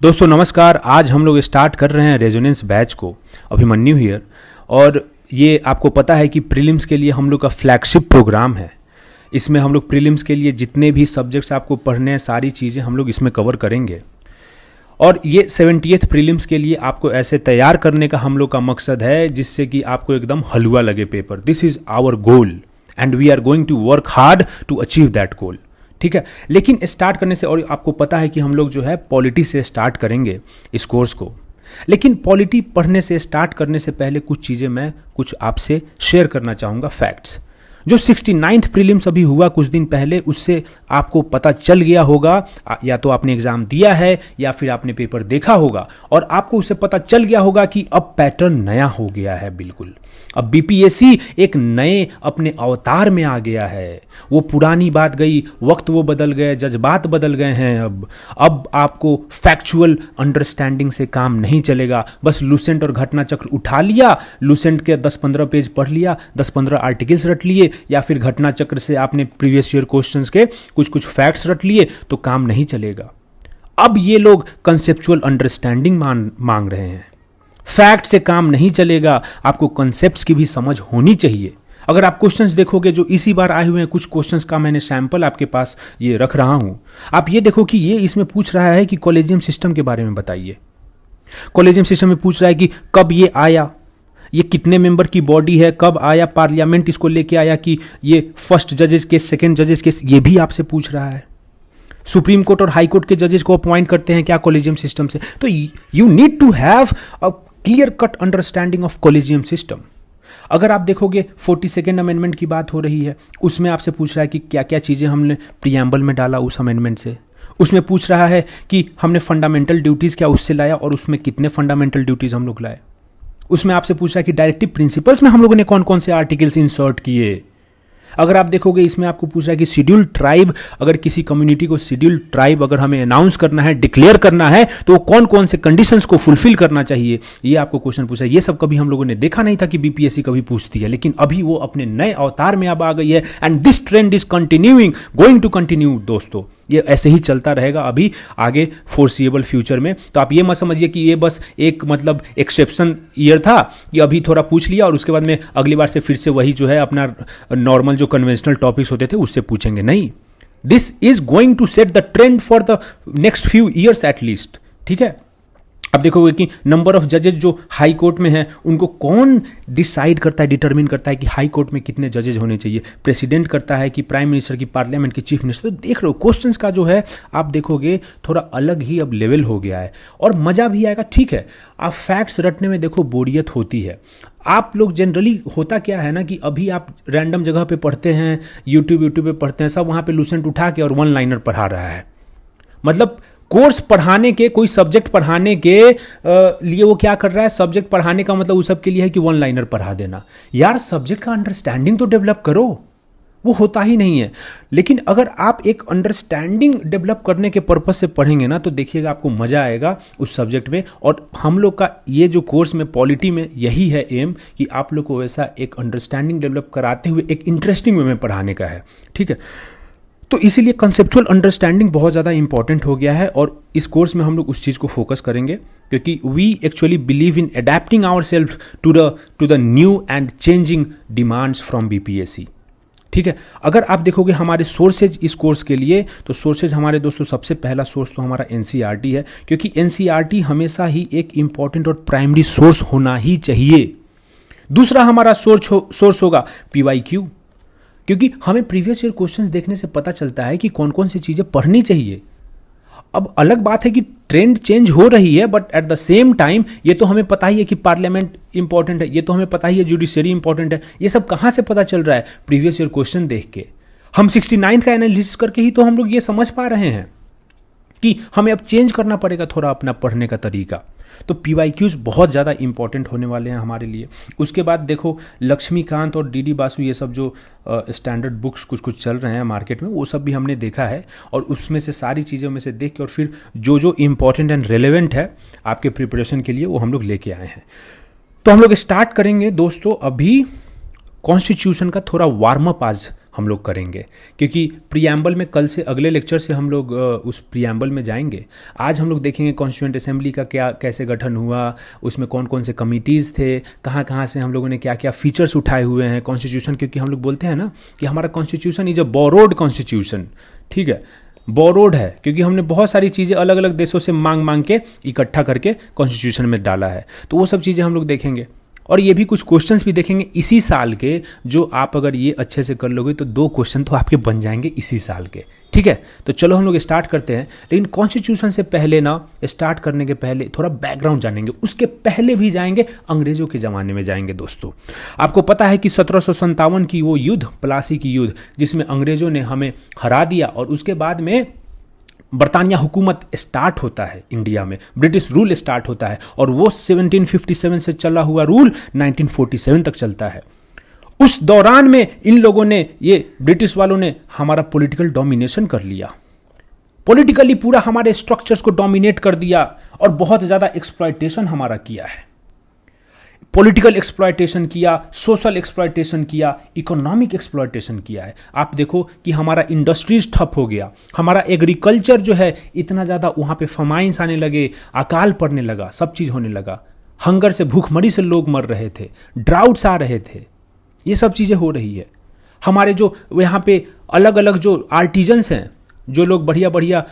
दोस्तों नमस्कार। आज हम लोग स्टार्ट कर रहे हैं रेजोनेंस बैच को। अभिमन्यु हियर। और ये आपको पता है कि प्रीलिम्स के लिए हम लोग का फ्लैगशिप प्रोग्राम है। इसमें हम लोग प्रीलिम्स के लिए जितने भी सब्जेक्ट्स आपको पढ़ने हैं सारी चीज़ें हम लोग इसमें कवर करेंगे। और ये 70th प्रीलिम्स के लिए आपको ऐसे तैयार करने का हम लोग का मकसद है जिससे कि आपको एकदम हलवा लगे paper. This is our goal and we are going to work hard to achieve that goal. ठीक है, लेकिन स्टार्ट करने से, और आपको पता है कि हम लोग जो है पॉलिटी से स्टार्ट करेंगे इस कोर्स को। लेकिन पॉलिटी पढ़ने से स्टार्ट करने से पहले कुछ चीज़ें मैं कुछ आपसे शेयर करना चाहूँगा, फैक्ट्स। जो 69th प्रीलिम्स अभी हुआ कुछ दिन पहले, उससे आपको पता चल गया होगा, या तो आपने एग्जाम दिया है या फिर आपने पेपर देखा होगा, और आपको उससे पता चल गया होगा कि अब पैटर्न नया हो गया है। बिल्कुल अब बीपीएससी एक नए अपने अवतार में आ गया है। वो पुरानी बात गई, वक्त वो बदल गए, जज्बात बदल गए हैं। अब आपको फैक्चुअल अंडरस्टैंडिंग से काम नहीं चलेगा। बस लूसेंट और घटना चक्र उठा लिया, लूसेंट के 10-15 पेज पढ़ लिया, 10-15 आर्टिकल्स रट लिए, या फिर घटना चक्र से आपने प्रीवियस ईयर क्वेश्चंस के कुछ फैक्ट्स रट लिए, तो काम नहीं चलेगा। अब ये लोग कंसेप्चुअल अंडरस्टैंडिंग मांग रहे हैं। फैक्ट से काम नहीं चलेगा, आपको कंसेप्ट्स की भी समझ होनी चाहिए। अगर आप क्वेश्चंस देखोगे जो इसी बार आए हुए हैं, कुछ क्वेश्चंस का मैंने सैंपल आपके पास ये रख रहा हूं। आप ये देखो कि ये इसमें पूछ रहा है कि कॉलेजियम सिस्टम के बारे में बताइए। कॉलेजियम सिस्टम में पूछ रहा है कि कब ये आया, ये कितने मेंबर की बॉडी है, कब आया, पार्लियामेंट इसको लेके आया, कि ये फर्स्ट जजेस केस, सेकंड जजेस केस, ये भी आपसे पूछ रहा है। सुप्रीम कोर्ट और हाई कोर्ट के जजेस को अपॉइंट करते हैं क्या कॉलेजियम सिस्टम से? तो you need to have a clear cut understanding of collegium system. अगर आप देखोगे 42nd अमेंडमेंट की बात हो रही है, उसमें आपसे पूछ रहा है कि क्या क्या चीज़ें हमने प्रीएम्बल में डाला उस अमेंडमेंट से। उसमें पूछ रहा है कि हमने फंडामेंटल ड्यूटीज़ क्या उससे लाया, और उसमें कितने फंडामेंटल ड्यूटीज़ हम लोग लाए। उसमें आपसे पूछ रहा है कि डायरेक्टिव प्रिंसिपल्स में हम लोगों ने कौन कौन से आर्टिकल्स इंसर्ट किए। अगर आप देखोगे इसमें आपको पूछ रहा है कि शेड्यूल्ड ट्राइब, अगर किसी कम्युनिटी को शेड्यूल्ड ट्राइब अगर हमें अनाउंस करना है, डिक्लेयर करना है, तो कौन कौन से कंडीशंस को फुलफिल करना चाहिए, ये आपको क्वेश्चन पूछा है। ये सब कभी हम लोगों ने देखा नहीं था कि बीपीएससी कभी पूछती है, लेकिन अभी वो अपने नए अवतार में अब आ गई है। And this trend is continuing, going to continue. दोस्तों ये ऐसे ही चलता रहेगा अभी आगे फोर्सिएबल फ्यूचर में। तो आप ये मत समझिए कि ये बस एक मतलब एक्सेप्शन ईयर था कि अभी थोड़ा पूछ लिया और उसके बाद में अगली बार से फिर से वही जो है अपना नॉर्मल जो कन्वेंशनल टॉपिक्स होते थे उससे पूछेंगे। नहीं, this is going to set the trend for the next few years at least. ठीक है, अब देखोगे कि नंबर ऑफ जजेस जो हाई कोर्ट में हैं उनको कौन डिसाइड करता है, डिटरमिन करता है कि हाई कोर्ट में कितने जजेस होने चाहिए। प्रेसिडेंट करता है कि प्राइम मिनिस्टर की, पार्लियामेंट की, चीफ मिनिस्टर। तो देख रहे हो क्वेश्चंस का जो है आप देखोगे थोड़ा अलग ही अब लेवल हो गया है और मज़ा भी आएगा। ठीक है, आप फैक्ट्स रटने में देखो बोरियत होती है। आप लोग जनरली होता क्या है ना कि अभी आप रैंडम जगह पे पढ़ते हैं, यूट्यूब पे पढ़ते हैं, सब वहाँ पे लूसेंट उठा के और वन लाइनर पढ़ा रहा है। मतलब कोर्स पढ़ाने के, कोई सब्जेक्ट पढ़ाने के लिए वो क्या कर रहा है, सब्जेक्ट पढ़ाने का मतलब उस सब के लिए है कि वन लाइनर पढ़ा देना। यार सब्जेक्ट का अंडरस्टैंडिंग तो डेवलप करो, वो होता ही नहीं है। लेकिन अगर आप एक अंडरस्टैंडिंग डेवलप करने के पर्पज से पढ़ेंगे ना, तो देखिएगा आपको मजा आएगा उस सब्जेक्ट में। और हम लोग का ये जो कोर्स में पॉलिटी में यही है एम कि आप लोग को वैसा एक अंडरस्टैंडिंग डेवलप कराते हुए एक इंटरेस्टिंग वे में पढ़ाने का है। ठीक है, तो इसीलिए कंसेप्चुअल अंडरस्टैंडिंग बहुत ज़्यादा इंपॉर्टेंट हो गया है और इस कोर्स में हम लोग उस चीज़ को फोकस करेंगे, क्योंकि we actually believe in adapting our self to the new and changing demands from BPSC. ठीक है, अगर आप देखोगे हमारे सोर्सेज इस कोर्स के लिए, तो सोर्सेज हमारे दोस्तों सबसे पहला सोर्स तो हमारा एनसीईआरटी है, क्योंकि एनसीईआरटी हमेशा ही एक इंपॉर्टेंट और प्राइमरी सोर्स होना ही चाहिए। दूसरा हमारा सोर्स होगा पीवाईक्यू, क्योंकि हमें प्रीवियस ईयर क्वेश्चंस देखने से पता चलता है कि कौन कौन सी चीज़ें पढ़नी चाहिए। अब अलग बात है कि ट्रेंड चेंज हो रही है, but at the same time ये तो हमें पता ही है कि पार्लियामेंट इंपॉर्टेंट है, ये तो हमें पता ही है जुडिशरी इंपॉर्टेंट है। ये सब कहाँ से पता चल रहा है? प्रीवियस ईयर क्वेश्चन देख के। हम 69 का एनालिसिस करके ही तो हम लोग ये समझ पा रहे हैं कि हमें अब चेंज करना पड़ेगा थोड़ा अपना पढ़ने का तरीका। तो पीवाईक्यूज बहुत ज़्यादा इंपॉर्टेंट होने वाले हैं हमारे लिए। उसके बाद देखो लक्ष्मीकांत और डीडी बासु, ये सब जो स्टैंडर्ड बुक्स कुछ चल रहे हैं मार्केट में, वो सब भी हमने देखा है और उसमें से सारी चीज़ों में से देख के और फिर जो इंपॉर्टेंट एंड रेलेवेंट है आपके प्रिपरेशन के लिए वो हम लोग लेके आए हैं। तो हम लोग स्टार्ट करेंगे दोस्तों अभी कॉन्स्टिट्यूशन का थोड़ा वार्म अप आज हम लोग करेंगे, क्योंकि प्रियम्बल में कल से अगले लेक्चर से हम लोग उस प्रियम्बल में जाएंगे। आज हम लोग देखेंगे कॉन्स्टिट्यूएंट असेंबली का क्या कैसे गठन हुआ, उसमें कौन कौन से कमिटीज़ थे, कहाँ कहाँ से हम लोगों ने क्या क्या फीचर्स उठाए हुए हैं कॉन्स्टिट्यूशन, क्योंकि हम लोग बोलते हैं ना कि हमारा constitution is a borrowed constitution. ठीक है, बोरोड है क्योंकि हमने बहुत सारी चीज़ें अलग अलग देशों से मांग मांग के इकट्ठा करके कॉन्स्टिट्यूशन में डाला है। तो वो सब चीज़ें हम लोग देखेंगे और ये भी कुछ क्वेश्चंस भी देखेंगे इसी साल के, जो आप अगर ये अच्छे से कर लोगे तो 2 क्वेश्चन तो आपके बन जाएंगे इसी साल के। ठीक है, तो चलो हम लोग स्टार्ट करते हैं। लेकिन कॉन्स्टिट्यूशन से पहले ना, स्टार्ट करने के पहले थोड़ा बैकग्राउंड जानेंगे, उसके पहले भी जाएंगे अंग्रेजों के ज़माने में जाएंगे। दोस्तों, आपको पता है कि 1757 की वो युद्ध, प्लासी की युद्ध, जिसमें अंग्रेजों ने हमें हरा दिया और उसके बाद में बरतानिया हुकूमत स्टार्ट होता है इंडिया में, ब्रिटिश रूल स्टार्ट होता है और वो 1757 से चला हुआ रूल 1947 तक चलता है। उस दौरान में इन लोगों ने, ये ब्रिटिश वालों ने हमारा पॉलिटिकल डोमिनेशन कर लिया, पॉलिटिकली पूरा हमारे स्ट्रक्चर्स को डोमिनेट कर दिया और बहुत ज़्यादा एक्सप्लॉयटेशन हमारा किया है। पॉलिटिकल एक्सप्लॉयटेशन किया, सोशल एक्सप्लॉयटेशन किया, इकोनॉमिक एक्सप्लॉयटेशन किया है। आप देखो कि हमारा इंडस्ट्रीज ठप हो गया, हमारा एग्रीकल्चर जो है इतना ज़्यादा, वहाँ पे फमाइंस आने लगे, अकाल पड़ने लगा, सब चीज़ होने लगा, हंगर से, भूखमरी से लोग मर रहे थे, ड्राउट्स आ रहे थे, ये सब चीज़ें हो रही है। हमारे जो यहाँ पे अलग अलग जो आर्टिजन्स हैं, जो लोग बढ़िया बढ़िया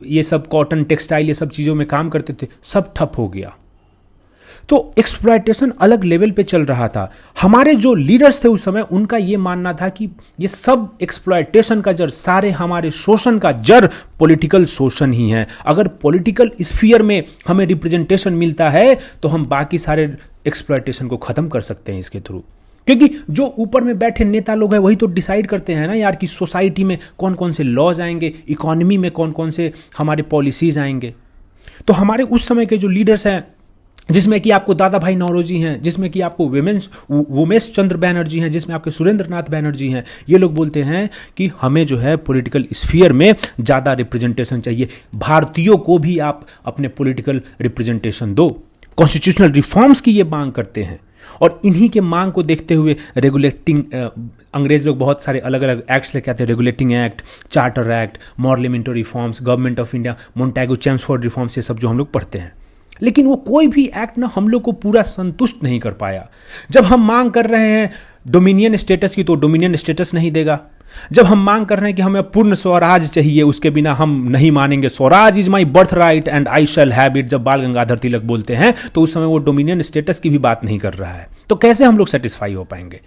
ये सब कॉटन, टेक्सटाइल, ये सब चीज़ों में काम करते थे, सब ठप हो गया। तो एक्सप्लॉयटेशन अलग लेवल पे चल रहा था। हमारे जो लीडर्स थे उस समय, उनका ये मानना था कि ये सब एक्सप्लॉयटेशन का जड़, सारे हमारे शोषण का जड़ पॉलिटिकल शोषण ही है। अगर पॉलिटिकल स्फीयर में हमें रिप्रेजेंटेशन मिलता है तो हम बाकी सारे एक्सप्लॉयटेशन को खत्म कर सकते हैं इसके थ्रू, क्योंकि जो ऊपर में बैठे नेता लोग हैं वही तो डिसाइड करते हैं ना यार कि सोसाइटी में कौन कौन से लॉज आएंगे, इकोनॉमी में कौन कौन से हमारे पॉलिसीज आएंगे। तो हमारे उस समय के जो लीडर्स हैं, जिसमें कि आपको दादा भाई नौरोजी हैं, जिसमें कि आपको उमेश चंद्र बैनर्जी हैं, जिसमें आपके सुरेंद्र नाथ बैनर्जी हैं, ये लोग बोलते हैं कि हमें जो है पॉलिटिकल स्फीयर में ज़्यादा रिप्रेजेंटेशन चाहिए, भारतीयों को भी आप अपने पॉलिटिकल रिप्रेजेंटेशन दो। कॉन्स्टिट्यूशनल रिफॉर्म्स की ये मांग करते हैं और इन्हीं के मांग को देखते हुए रेगुलेटिंग, अंग्रेज लोग बहुत सारे अलग अलग एक्ट्स लेके आते हैं, regulating act, charter act, Morley Minto reforms, government of India, Montagu Chelmsford reforms, ये सब जो हम लोग पढ़ते हैं। लेकिन वो कोई भी एक्ट ना हम लोग को पूरा संतुष्ट नहीं कर पाया। जब हम मांग कर रहे हैं डोमिनियन स्टेटस की, तो डोमिनियन स्टेटस नहीं देगा। जब हम मांग कर रहे हैं कि हमें पूर्ण स्वराज चाहिए, उसके बिना हम नहीं मानेंगे, Swaraj is my birth right and I shall have it, जब बाल गंगाधर तिलक बोलते हैं, तो उस समय वो डोमिनियन स्टेटस की भी बात नहीं कर रहा है। तो कैसे हम लोग सेटिस्फाई हो पाएंगे,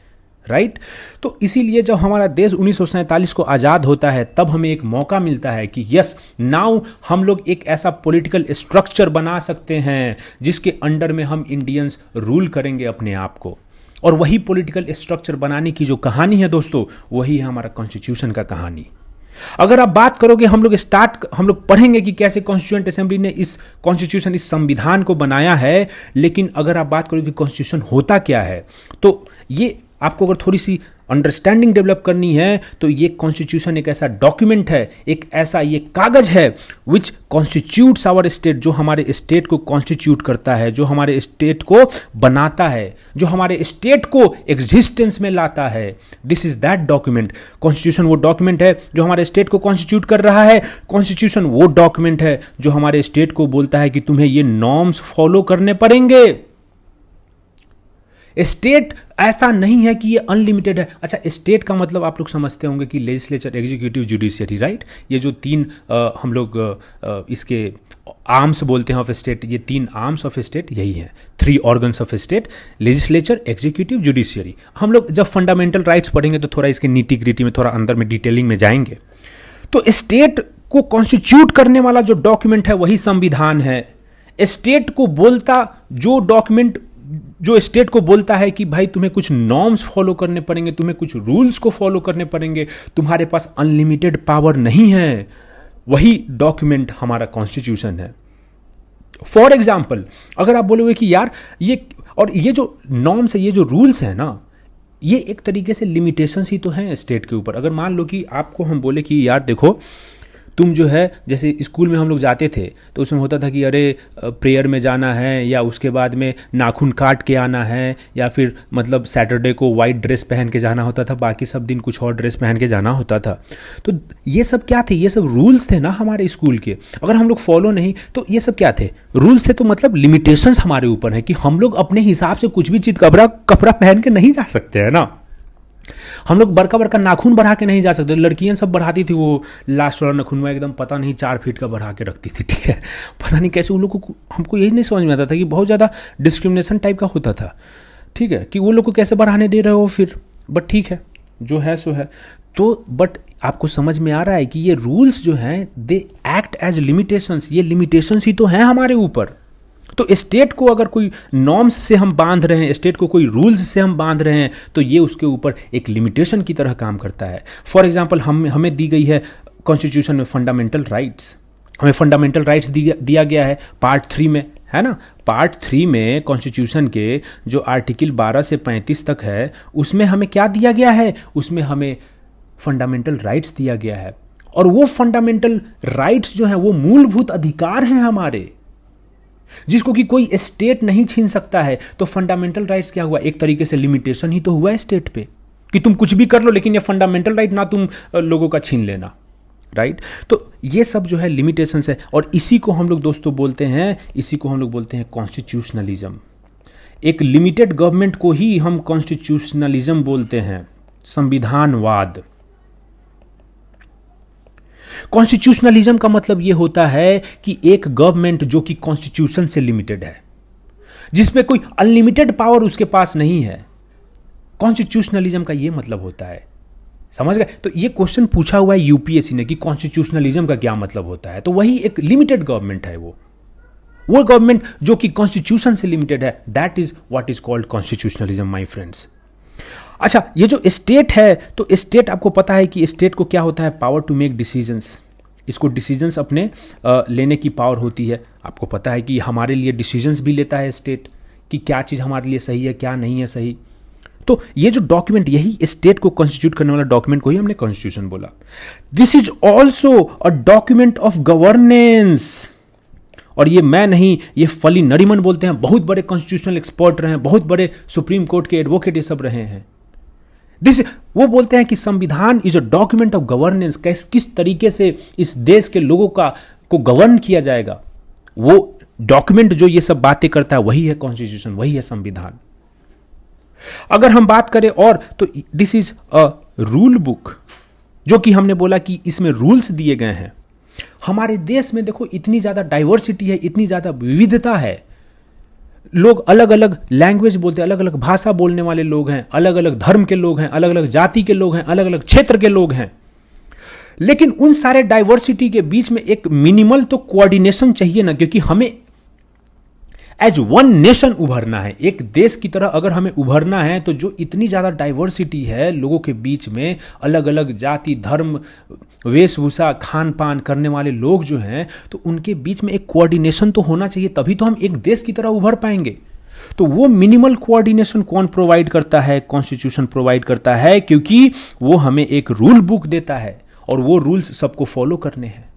राइट? तो इसीलिए जब हमारा देश 1947 को आज़ाद होता है, तब हमें एक मौका मिलता है कि यस, नाउ हम लोग एक ऐसा पॉलिटिकल स्ट्रक्चर बना सकते हैं जिसके अंडर में हम इंडियंस रूल करेंगे अपने आप को। और वही पॉलिटिकल स्ट्रक्चर बनाने की जो कहानी है दोस्तों, वही है हमारा कॉन्स्टिट्यूशन का कहानी। अगर आप बात करोगे, हम लोग पढ़ेंगे कि कैसे कॉन्स्टिट्यूएंट असेंबली ने इस कॉन्स्टिट्यूशन, इस संविधान को बनाया है। लेकिन अगर आप बात करोगे कि कॉन्स्टिट्यूशन होता क्या है, तो ये आपको अगर थोड़ी सी अंडरस्टैंडिंग डेवलप करनी है, तो ये कॉन्स्टिट्यूशन एक ऐसा डॉक्यूमेंट है, एक ऐसा ये कागज है विच कॉन्स्टिट्यूट्स आवर स्टेट, जो हमारे स्टेट को कॉन्स्टिट्यूट करता है, जो हमारे स्टेट को बनाता है, जो हमारे स्टेट को एग्जिस्टेंस में लाता है। This is that document. Constitution वो डॉक्यूमेंट है जो हमारे स्टेट को कॉन्स्टिट्यूट कर रहा है। कॉन्स्टिट्यूशन वो डॉक्यूमेंट है जो हमारे स्टेट को बोलता है कि तुम्हें ये नॉर्म्स फॉलो करने पड़ेंगे। स्टेट ऐसा नहीं है कि ये अनलिमिटेड है। अच्छा, स्टेट का मतलब आप लोग समझते होंगे कि लेजिस्लेचर, एग्जीक्यूटिव, जुडिशियरी, राइट? ये जो तीन हम लोग इसके आर्म्स बोलते हैं ऑफ स्टेट, ये 3 आर्म्स ऑफ स्टेट यही हैं, 3 organs of state, legislature, executive, judiciary. हम लोग जब फंडामेंटल राइट्स पढ़ेंगे तो थोड़ा इसके नीटी ग्रिटी में, थोड़ा अंदर में डिटेलिंग में जाएंगे। तो स्टेट को कॉन्स्टिट्यूट करने वाला जो डॉक्यूमेंट है वही संविधान है। स्टेट को बोलता जो डॉक्यूमेंट, जो स्टेट को बोलता है कि भाई तुम्हें कुछ नॉर्म्स फॉलो करने पड़ेंगे, तुम्हें कुछ रूल्स को फॉलो करने पड़ेंगे, तुम्हारे पास अनलिमिटेड पावर नहीं है, वही डॉक्यूमेंट हमारा कॉन्स्टिट्यूशन है। फॉर एग्जाम्पल, अगर आप बोलोगे कि यार ये जो नॉर्म्स है, ये जो रूल्स है ना, ये एक तरीके से लिमिटेशंस ही तो हैं स्टेट के ऊपर। अगर मान लो कि आपको हम बोले कि यार देखो, तुम जो है, जैसे स्कूल में हम लोग जाते थे तो उसमें होता था कि अरे प्रेयर में जाना है, या उसके बाद में नाखून काट के आना है, या फिर मतलब सैटरडे को वाइट ड्रेस पहन के जाना होता था, बाकी सब दिन कुछ और ड्रेस पहन के जाना होता था। तो ये सब क्या थे? ये सब रूल्स थे ना हमारे स्कूल के। अगर हम लोग फॉलो नहीं तो ये सब क्या थे? रूल्स थे। तो मतलब लिमिटेशंस हमारे ऊपर है कि हम लोग अपने हिसाब से कुछ भी चीज कपड़ा पहन के नहीं जा सकते हैं ना। हम लोग बड़का बड़का नाखून बढ़ा के नहीं जा सकते। लड़कियां सब बढ़ाती थी, वो लास्ट वाला नाखून में एकदम पता नहीं 4 फीट का बढ़ा के रखती थी, ठीक है। पता नहीं कैसे उन लोग को, हमको यही नहीं समझ में आता था कि बहुत ज़्यादा डिस्क्रिमिनेशन टाइप का होता था, ठीक है, कि वो लोग को कैसे बढ़ाने दे रहे हो फिर। बट ठीक है, जो है सो है। तो बट आपको समझ में आ रहा है कि ये रूल्स जो हैं दे एक्ट एज लिमिटेशंस। ये लिमिटेशंस ही तो हैं हमारे ऊपर। तो स्टेट को अगर कोई नॉर्म्स से हम बांध रहे हैं, स्टेट को कोई रूल्स से हम बांध रहे हैं, तो ये उसके ऊपर एक लिमिटेशन की तरह काम करता है। फॉर एग्जांपल हमें दी गई है कॉन्स्टिट्यूशन में फंडामेंटल राइट्स। हमें फंडामेंटल राइट्स दिया गया है पार्ट 3 में, है ना। पार्ट 3 में कॉन्स्टिट्यूशन के जो आर्टिकल 12 से 35 तक है, उसमें हमें क्या दिया गया है? उसमें हमें फंडामेंटल राइट्स दिया गया है। और वो फंडामेंटल राइट्स जो है वो मूलभूत अधिकार हैं हमारे, जिसको कि कोई स्टेट नहीं छीन सकता है। तो फंडामेंटल राइट्स क्या हुआ? एक तरीके से लिमिटेशन ही तो हुआ है स्टेट पे, कि तुम कुछ भी कर लो लेकिन ये फंडामेंटल राइट ना तुम लोगों का छीन लेना, राइट। तो ये सब जो है लिमिटेशंस है। और इसी को हम लोग दोस्तों बोलते हैं, इसी को हम लोग बोलते हैं कॉन्स्टिट्यूशनलिज्म। एक लिमिटेड गवर्नमेंट को ही हम कॉन्स्टिट्यूशनलिज्म बोलते हैं, संविधानवाद। कॉन्स्टिट्यूशनलिज्म का मतलब यह होता है कि एक गवर्नमेंट जो कि कॉन्स्टिट्यूशन से लिमिटेड है, जिसमें कोई अनलिमिटेड पावर उसके पास नहीं है। कॉन्स्टिट्यूशनलिज्म का यह मतलब होता है, समझ गए। तो ये क्वेश्चन पूछा हुआ है यूपीएससी ने कि कॉन्स्टिट्यूशनलिज्म का क्या मतलब होता है। तो वही एक लिमिटेड गवर्नमेंट है, वो गवर्नमेंट जो कि कॉन्स्टिट्यूशन से लिमिटेड है, that is what is called constitutionalism my friends. अच्छा, ये जो स्टेट है, तो स्टेट आपको पता है कि स्टेट को क्या होता है? Power to make decisions. इसको डिसीजंस अपने लेने की पावर होती है। आपको पता है कि हमारे लिए डिसीजंस भी लेता है स्टेट, कि क्या चीज़ हमारे लिए सही है, क्या नहीं है सही। तो ये जो डॉक्यूमेंट, यही स्टेट को कॉन्स्टिट्यूट करने वाला डॉक्यूमेंट को ही हमने कॉन्स्टिट्यूशन बोला। This is also a document of governance. और ये मैं नहीं, ये फली नरीमन बोलते हैं, बहुत बड़े कॉन्स्टिट्यूशनल एक्सपर्ट रहे हैं, बहुत बड़े सुप्रीम कोर्ट के एडवोकेट ये सब रहे हैं। वो बोलते हैं कि संविधान is a document of governance. किस तरीके से इस देश के लोगों को गवर्न किया जाएगा, वो डॉक्यूमेंट जो ये सब बातें करता है वही है कॉन्स्टिट्यूशन, वही है संविधान। अगर हम बात करें और, तो this is a rule book, जो कि हमने बोला कि इसमें रूल्स दिए गए हैं। हमारे देश में देखो इतनी ज्यादा डाइवर्सिटी है, इतनी ज्यादा विविधता है। लोग अलग अलग लैंग्वेज बोलते हैं, अलग अलग भाषा बोलने वाले लोग हैं, अलग अलग धर्म के लोग हैं, अलग अलग जाति के लोग हैं, अलग अलग क्षेत्र के लोग हैं। लेकिन उन सारे डाइवर्सिटी के बीच में एक मिनिमल तो कोऑर्डिनेशन चाहिए ना, क्योंकि हमें एज वन नेशन उभरना है। एक देश की तरह अगर हमें उभरना है, तो जो इतनी ज्यादा डाइवर्सिटी है लोगों के बीच में, अलग अलग जाति, धर्म, वेशभूषा, खान पान करने वाले लोग जो हैं, तो उनके बीच में एक कोऑर्डिनेशन तो होना चाहिए, तभी तो हम एक देश की तरह उभर पाएंगे। तो वो मिनिमल कोऑर्डिनेशन कौन प्रोवाइड करता है? कॉन्स्टिट्यूशन प्रोवाइड करता है, क्योंकि वो हमें एक रूल बुक देता है और वो रूल्स सबको फॉलो करने हैं,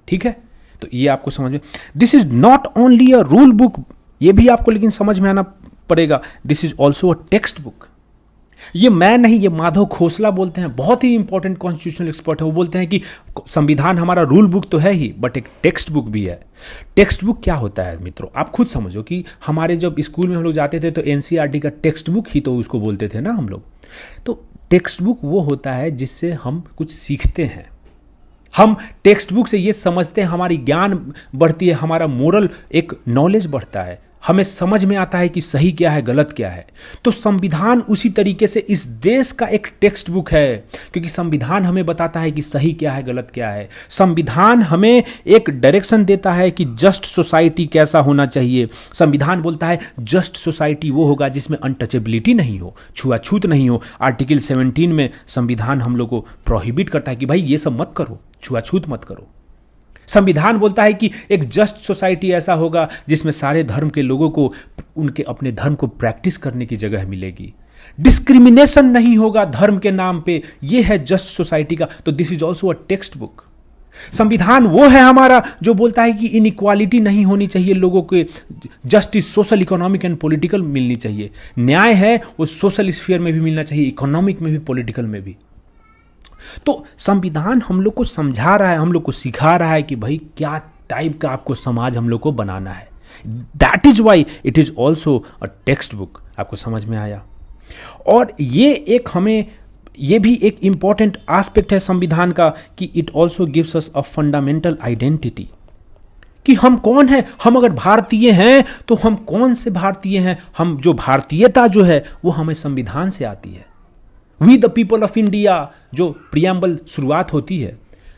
ठीक है। तो ये आपको समझ में, this is not only a rule book, ये भी आपको लेकिन समझ में आना पड़ेगा। This is also a text book. ये मैं नहीं, ये माधव खोसला बोलते हैं, बहुत ही इंपॉर्टेंट कॉन्स्टिट्यूशनल एक्सपर्ट है। वो बोलते हैं कि संविधान हमारा रूल बुक तो है ही, बट एक टेक्स्ट बुक भी है। टेक्स्ट बुक क्या होता है मित्रों? आप खुद समझो कि हमारे जब स्कूल में हम लोग जाते थे तो एनसीईआरटी का टेक्स्ट बुक ही तो उसको बोलते थे ना हम लोग। तो टेक्स्ट बुक वो होता है जिससे हम कुछ सीखते हैं। हम टेक्स्ट बुक से ये समझते हैं, हमारी ज्ञान बढ़ती है, हमारा मोरल एक नॉलेज बढ़ता है, हमें समझ में आता है कि सही क्या है, गलत क्या है। तो संविधान उसी तरीके से इस देश का एक टेक्स्ट बुक है, क्योंकि संविधान हमें बताता है कि सही क्या है, गलत क्या है। संविधान हमें एक डायरेक्शन देता है कि जस्ट सोसाइटी कैसा होना चाहिए। संविधान बोलता है जस्ट सोसाइटी वो होगा जिसमें अनटचेबिलिटी नहीं हो, छुआछूत नहीं हो। आर्टिकल 17 में संविधान हम लोग को प्रोहिबिट करता है कि भाई ये सब मत करो, छुआछूत मत करो। संविधान बोलता है कि एक जस्ट सोसाइटी ऐसा होगा जिसमें सारे धर्म के लोगों को उनके अपने धर्म को प्रैक्टिस करने की जगह मिलेगी, डिस्क्रिमिनेशन नहीं होगा धर्म के नाम पे। यह है जस्ट सोसाइटी का। तो this is also a text book. संविधान वो है हमारा जो बोलता है कि इनइक्वालिटी नहीं होनी चाहिए, लोगों के justice social economic and political मिलनी चाहिए। न्याय है वो सोशल स्फीयर में भी मिलना चाहिए, इकोनॉमिक में भी, पॉलिटिकल में भी। तो संविधान हम लोग को समझा रहा है, हम लोग को सिखा रहा है कि भाई क्या टाइप का आपको समाज हम लोग को बनाना है। That is why it is also a text book. आपको समझ में आया? और ये भी एक इंपॉर्टेंट एस्पेक्ट है संविधान का कि it also gives us a fundamental identity, कि हम कौन हैं। हम अगर भारतीय हैं तो हम कौन से भारतीय हैं। हम जो भारतीयता जो है वो हमें संविधान से आती है। We the people of India जो प्रियम्बल शुरुआत होती है,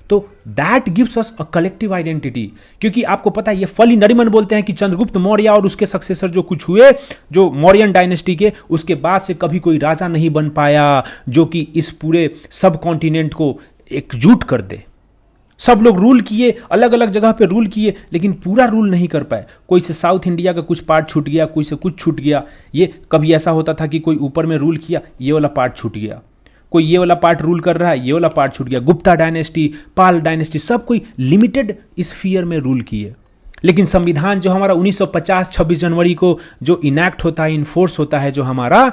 तो that gives us a collective identity. क्योंकि आपको पता है, ये फली नरिमन बोलते हैं कि चंद्रगुप्त मौर्य और उसके सक्सेसर जो कुछ हुए, जो मौर्यन डायनेस्टी के, उसके बाद से कभी कोई राजा नहीं बन पाया जो कि इस पूरे सब कॉन्टिनेंट को एकजुट कर दे। सब लोग रूल किए, अलग अलग जगह पे रूल किए, लेकिन पूरा रूल नहीं कर पाए। कोई से साउथ इंडिया का कुछ पार्ट छूट गया, कोई से कुछ छूट गया। ये कभी ऐसा होता था कि कोई ऊपर में रूल किया, ये वाला पार्ट छूट गया, कोई ये वाला पार्ट रूल कर रहा है, ये वाला पार्ट छूट गया। गुप्ता डायनेस्टी, पाल डायनेस्टी, सब कोई लिमिटेड स्फीयर में रूल किए। लेकिन संविधान जो हमारा 1950 26 जनवरी को जो इनैक्ट होता है, इन्फोर्स होता है जो हमारा,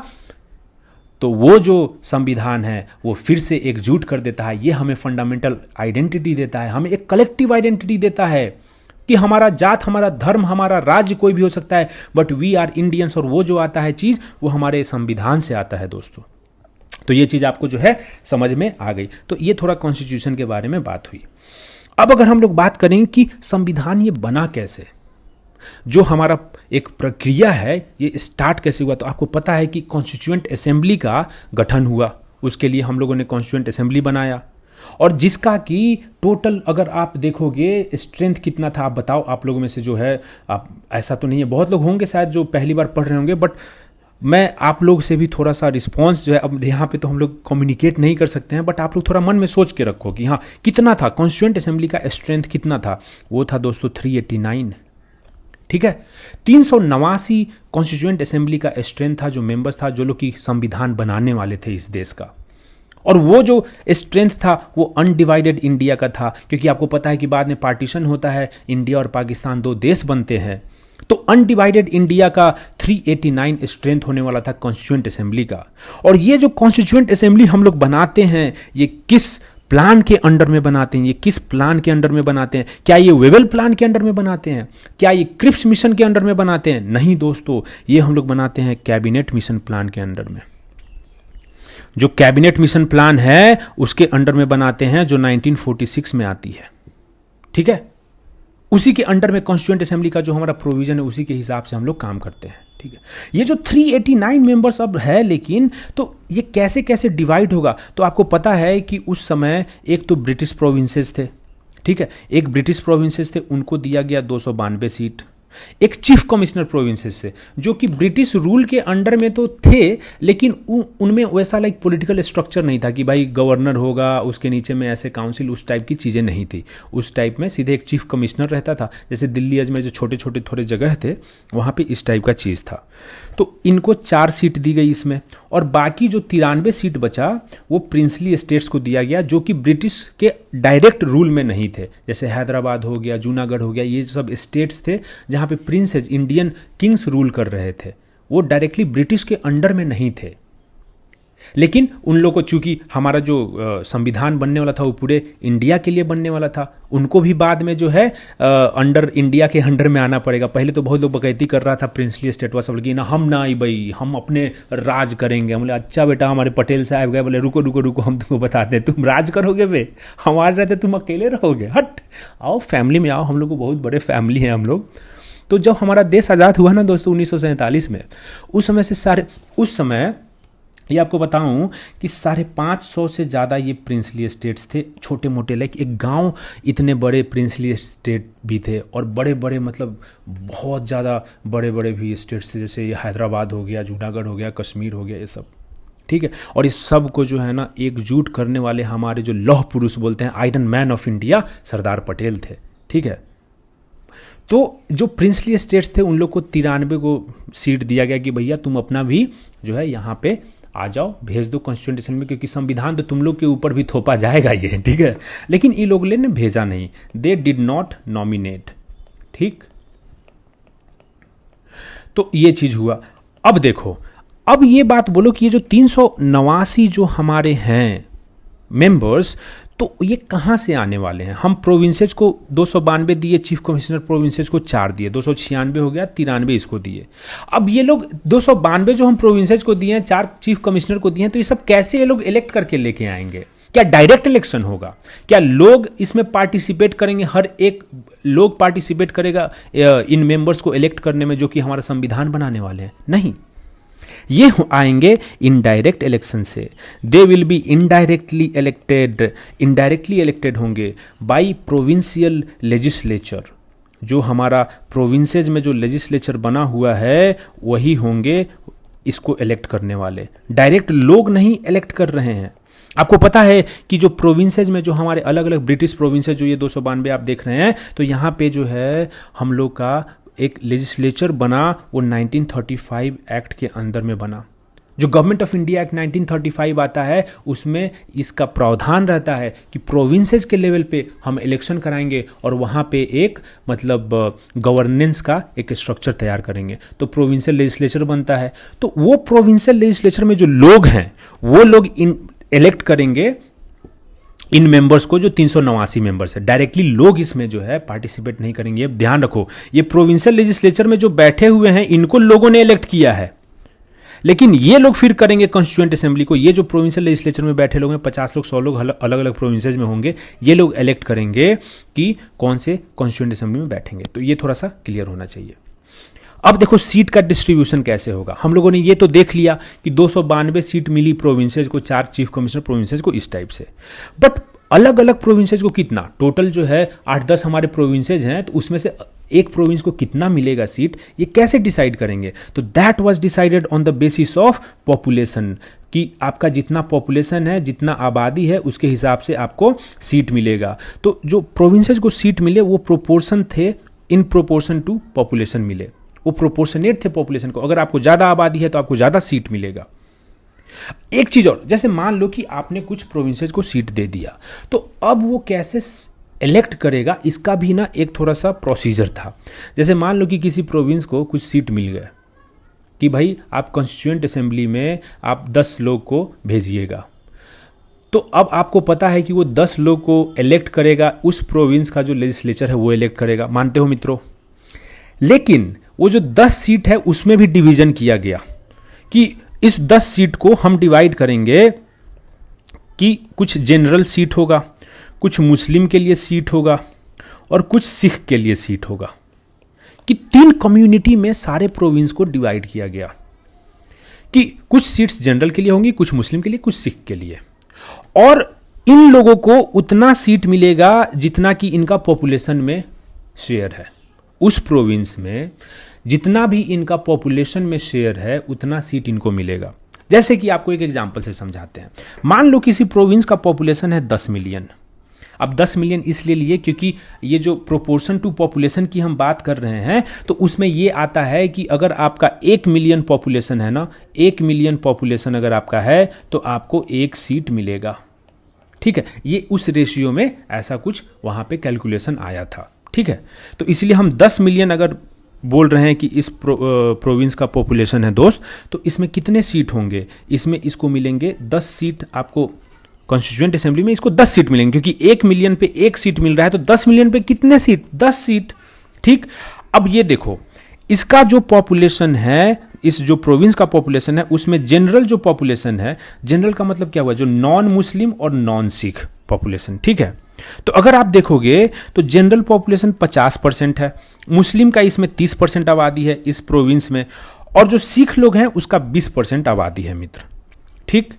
तो वो जो संविधान है वो फिर से एकजुट कर देता है। ये हमें फंडामेंटल आइडेंटिटी देता है, हमें एक कलेक्टिव आइडेंटिटी देता है कि हमारा जात, हमारा धर्म, हमारा राज्य कोई भी हो सकता है, बट वी आर इंडियंस। और वो जो आता है चीज, वो हमारे संविधान से आता है दोस्तों। तो ये चीज आपको जो है समझ में आ गई। तो ये थोड़ा कॉन्स्टिट्यूशन के बारे में बात हुई। अब अगर हम लोग बात करें कि संविधान ये बना कैसे, जो हमारा एक प्रक्रिया है ये स्टार्ट कैसे हुआ, तो आपको पता है कि कॉन्स्टिट्यूएंट असेंबली का गठन हुआ। उसके लिए हम लोगों ने कॉन्स्टिट्यूएंट असेंबली बनाया, और जिसका कि टोटल अगर आप देखोगे स्ट्रेंथ कितना था, आप बताओ। आप लोगों में से जो है, आप ऐसा तो नहीं है, बहुत लोग होंगे शायद जो पहली बार पढ़ रहे होंगे, बट मैं आप लोग से भी थोड़ा सा रिस्पॉन्स जो है, अब यहाँ पे तो हम लोग कम्युनिकेट नहीं कर सकते हैं, बट आप लोग थोड़ा मन में सोच के रखो कि हाँ कितना था कॉन्स्टिट्यूएंट असेंबली का स्ट्रेंथ, कितना था। वो था दोस्तों 389। ठीक है, 389 कॉन्स्टिट्यूएंट असेंबली का स्ट्रेंथ था, जो मेंबर्स था, जो लोग की संविधान बनाने वाले थे इस देश का। और वो जो स्ट्रेंथ था वो अनडिवाइडेड इंडिया का था, क्योंकि आपको पता है कि बाद में पार्टीशन होता है, इंडिया और पाकिस्तान 2 देश बनते हैं। तो अनडिवाइडेड इंडिया का 389 स्ट्रेंथ होने वाला था कॉन्स्टिट्यूएंट असेंबली का। और ये जो कॉन्स्टिट्यूएंट असेंबली हम लोग बनाते हैं, ये किस प्लान के अंडर में बनाते हैं, ये किस प्लान के अंडर में बनाते हैं? क्या ये वेवेल प्लान के अंडर में बनाते हैं? क्या ये क्रिप्स मिशन के अंडर में बनाते हैं? नहीं दोस्तों, ये हम लोग बनाते हैं कैबिनेट मिशन प्लान के अंडर में। जो कैबिनेट मिशन प्लान है उसके अंडर में बनाते हैं, जो 1946 में आती है। ठीक है, उसी के अंडर में कॉन्स्टिट्यूएंट असेंबली का जो हमारा प्रोविजन है, उसी के हिसाब से हम लोग काम करते हैं। ठीक है, ये जो 389 मेंबर्स अब है, लेकिन तो ये कैसे कैसे डिवाइड होगा, तो आपको पता है कि उस समय एक तो ब्रिटिश प्रोविंसेस थे। ठीक है, एक ब्रिटिश प्रोविंसेस थे, उनको दिया गया 292 सीट। एक चीफ कमिश्नर प्रोविंसेस थे, जो कि ब्रिटिश रूल के अंडर में तो थे, लेकिन उनमें वैसा लाइक पॉलिटिकल स्ट्रक्चर नहीं था कि भाई गवर्नर होगा, उसके नीचे में ऐसे काउंसिल, उस टाइप की चीज़ें नहीं थी। उस टाइप में सीधे एक चीफ कमिश्नर रहता था, जैसे दिल्ली अजमेर जो छोटे छोटे थोड़े जगह थे, वहाँ पे इस टाइप का चीज़ था। तो इनको 4 सीट दी गई इसमें, और बाकी जो 93 सीट बचा वो प्रिंसली स्टेट्स को दिया गया, जो कि ब्रिटिश के डायरेक्ट रूल में नहीं थे। जैसे हैदराबाद हो गया, जूनागढ़ हो गया, ये सब स्टेट्स थे जहाँ पे प्रिंसेज, इंडियन किंग्स रूल कर रहे थे। वो डायरेक्टली ब्रिटिश के अंडर में नहीं थे। लेकिन उन लोगों को, चूंकि हमारा जो संविधान बनने वाला था वो पूरे इंडिया के लिए बनने वाला था, उनको भी बाद में जो है अंडर इंडिया के अंडर में आना पड़ेगा। पहले तो बहुत लोग बकैती कर रहा था प्रिंसली स्टेट वाला, बोले कि ना हम ना आई भाई, हम अपने राज करेंगे। हम बोले अच्छा बेटा, हमारे पटेल साहब गए, बोले रुको रुको रुको, हम तुमको बताते हैं, तुम राज करोगे बे, हमारे रहते तुम अकेले रहोगे, हट आओ फैमिली में आओ, हम लोग को बहुत बड़े फैमिली हैं हम लोग। तो जब हमारा देश आज़ाद हुआ ना दोस्तों 1947 में, उस समय ये आपको बताऊं कि 550 से ज़्यादा ये प्रिंसली स्टेट्स थे, छोटे मोटे, लाइक एक गांव इतने बड़े प्रिंसली स्टेट भी थे, और बड़े बड़े मतलब बहुत ज़्यादा बड़े बड़े भी स्टेट्स थे, जैसे ये हैदराबाद हो गया, जूनागढ़ हो गया, कश्मीर हो गया, ये सब। ठीक है, और इस सब को जो है ना एकजुट करने वाले हमारे जो लौह पुरुष बोलते हैं, iron man of India, Sardar Patel थे। ठीक है, तो जो प्रिंसली स्टेट्स थे उन लोग को 93 को सीट दिया गया कि भैया तुम अपना भी जो है यहाँ पे आ जाओ भेज दो कॉन्स्टिट्यूएंट असेंबली में, क्योंकि संविधान तो तुम लोग के ऊपर भी थोपा जाएगा ये, ठीक है। लेकिन ये लोग ने भेजा नहीं, दे डिड नॉट नॉमिनेट, ठीक। तो ये चीज हुआ। अब देखो, अब ये बात बोलो कि ये जो 389 जो हमारे हैं मेंबर्स, तो ये कहाँ से आने वाले हैं। हम प्रोविंसेज को 292 दिए, चीफ कमिश्नर प्रोविंसेज को 4 दिए, 296 हो गया, 93 इसको दिए। अब ये लोग 292 जो हम प्रोविंसेज को दिए हैं, 4 चीफ कमिश्नर को दिए हैं, तो ये सब कैसे ये लोग इलेक्ट करके लेके आएंगे। क्या डायरेक्ट इलेक्शन होगा, क्या लोग इसमें पार्टिसिपेट करेंगे, हर एक लोग पार्टिसिपेट करेगा इन मेंबर्स को इलेक्ट करने में, जो कि हमारा संविधान बनाने वाले हैं। नहीं, ये आएंगे इनडायरेक्ट इलेक्शन से। They will be indirectly elected होंगे बाय प्रोविंशियल लेजिस्लेचर। जो हमारा प्रोविंसेज में जो लेजिस्लेचर बना हुआ है वही होंगे इसको इलेक्ट करने वाले। डायरेक्ट लोग नहीं इलेक्ट कर रहे हैं। आपको पता है कि जो प्रोविंसेज में जो हमारे अलग अलग ब्रिटिश प्रोविंसेज जो ये 292 आप देख रहे हैं, तो यहाँ पे जो है हम लोग का एक लेजिस्लेचर बना, वो 1935 एक्ट के अंदर में बना। जो गवर्नमेंट ऑफ इंडिया एक्ट 1935 आता है उसमें इसका प्रावधान रहता है कि प्रोविंसेस के लेवल पे हम इलेक्शन कराएंगे और वहाँ पे एक मतलब गवर्नेंस का एक स्ट्रक्चर तैयार करेंगे, तो प्रोविंशियल लेजिस्लेचर बनता है। तो वो प्रोविंशियल लेजिस्लेचर में जो लोग हैं वो लोग इलेक्ट करेंगे इन मेंबर्स को, जो 389 मेंबर्स है। डायरेक्टली लोग इसमें जो है पार्टिसिपेट नहीं करेंगे। अब ध्यान रखो, ये प्रोविंशियल लेजिस्लेचर में जो बैठे हुए हैं इनको लोगों ने इलेक्ट किया है, लेकिन ये लोग फिर करेंगे कॉन्स्टिट्यूएंट असेंबली को। ये जो प्रोविंशियल लेजिस्लेचर में बैठे लोग हैं, 50 लोग 100 लोग अलग अलग प्रोविंसेज में होंगे, ये लोग इलेक्ट करेंगे कि कौन से कॉन्स्टिट्यूएंट असेंबली में बैठेंगे। तो ये थोड़ा सा क्लियर होना चाहिए। अब देखो सीट का डिस्ट्रीब्यूशन कैसे होगा। हम लोगों ने ये तो देख लिया कि 292 सीट मिली प्रोविंसेज को, 4 चीफ कमिश्नर प्रोविंसेज को, इस टाइप से। बट अलग अलग प्रोविंसेज को कितना, टोटल जो है 8-10 हमारे प्रोविंसेज हैं, तो उसमें से एक प्रोविंस को कितना मिलेगा सीट, ये कैसे डिसाइड करेंगे। तो that was decided on the basis of population, कि आपका जितना पॉपुलेशन है, जितना आबादी है, उसके हिसाब से आपको सीट मिलेगा। तो जो प्रोविंसेज को सीट मिले वो प्रोपोर्शन थे, इन प्रोपोर्शन टू पॉपुलेशन मिले, वो प्रोपोर्शनेट थे पॉपुलेशन को। अगर आपको ज्यादा आबादी है तो आपको ज्यादा सीट मिलेगा। एक चीज और, जैसे मान लो कि आपने कुछ प्रोविंसेस को सीट दे दिया, तो अब वो कैसे इलेक्ट करेगा, इसका भी ना एक थोड़ा सा प्रोसीजर था। जैसे मान लो कि किसी प्रोविंस को कुछ सीट मिल गए कि भाई आप कॉन्स्टिट्यूएंट असेंबली में आप 10 लोग को भेजिएगा, तो अब आपको पता है कि वो 10 लोग को इलेक्ट करेगा, उस प्रोविंस का जो लेजिस्लेचर है वो इलेक्ट करेगा, मानते हो मित्रों। लेकिन वो जो 10 सीट है उसमें भी डिवीजन किया गया कि इस 10 सीट को हम डिवाइड करेंगे कि कुछ जनरल सीट होगा, कुछ मुस्लिम के लिए सीट होगा और कुछ सिख के लिए सीट होगा, कि 3 कम्युनिटी में सारे प्रोविंस को डिवाइड किया गया कि कुछ सीट्स जनरल के लिए होंगी, कुछ मुस्लिम के लिए, कुछ सिख के लिए। और इन लोगों को उतना सीट मिलेगा जितना कि इनका पॉपुलेशन में शेयर है। उस प्रोविंस में जितना भी इनका पॉपुलेशन में शेयर है उतना सीट इनको मिलेगा। जैसे कि आपको एक एग्जांपल से समझाते हैं। मान लो किसी प्रोविंस का पॉपुलेशन है 10 मिलियन। अब 10 मिलियन इसलिए लिए क्योंकि ये जो प्रोपोर्शन टू पॉपुलेशन की हम बात कर रहे हैं, तो उसमें ये आता है कि अगर आपका 1 मिलियन पॉपुलेशन है ना, 1 मिलियन पॉपुलेशन अगर आपका है तो आपको 1 सीट मिलेगा। ठीक है, ये उस रेशियो में ऐसा कुछ वहां पे कैलकुलेशन आया था। ठीक है, तो इसलिए हम 10 मिलियन अगर बोल रहे हैं कि इस प्रोविंस का पॉपुलेशन है दोस्त, तो इसमें कितने सीट होंगे, इसमें इसको मिलेंगे 10 सीट। आपको कॉन्स्टिट्यूएंट असेंबली में इसको 10 सीट मिलेंगे, क्योंकि 1 मिलियन पे 1 सीट मिल रहा है, तो 10 मिलियन पे कितने सीट, 10 सीट। ठीक, अब ये देखो, इसका जो पॉपुलेशन है, इस जो प्रोविंस का पॉपुलेशन है, उसमें जनरल जो पॉपुलेशन है, जनरल का मतलब क्या हुआ, जो नॉन मुस्लिम और नॉन सिख पॉपुलेशन। ठीक है, तो अगर आप देखोगे तो जनरल पॉपुलेशन 50% है, मुस्लिम का इसमें 30% आबादी है इस प्रोविंस में, और जो सिख लोग हैं उसका 20% आबादी है मित्र। ठीक,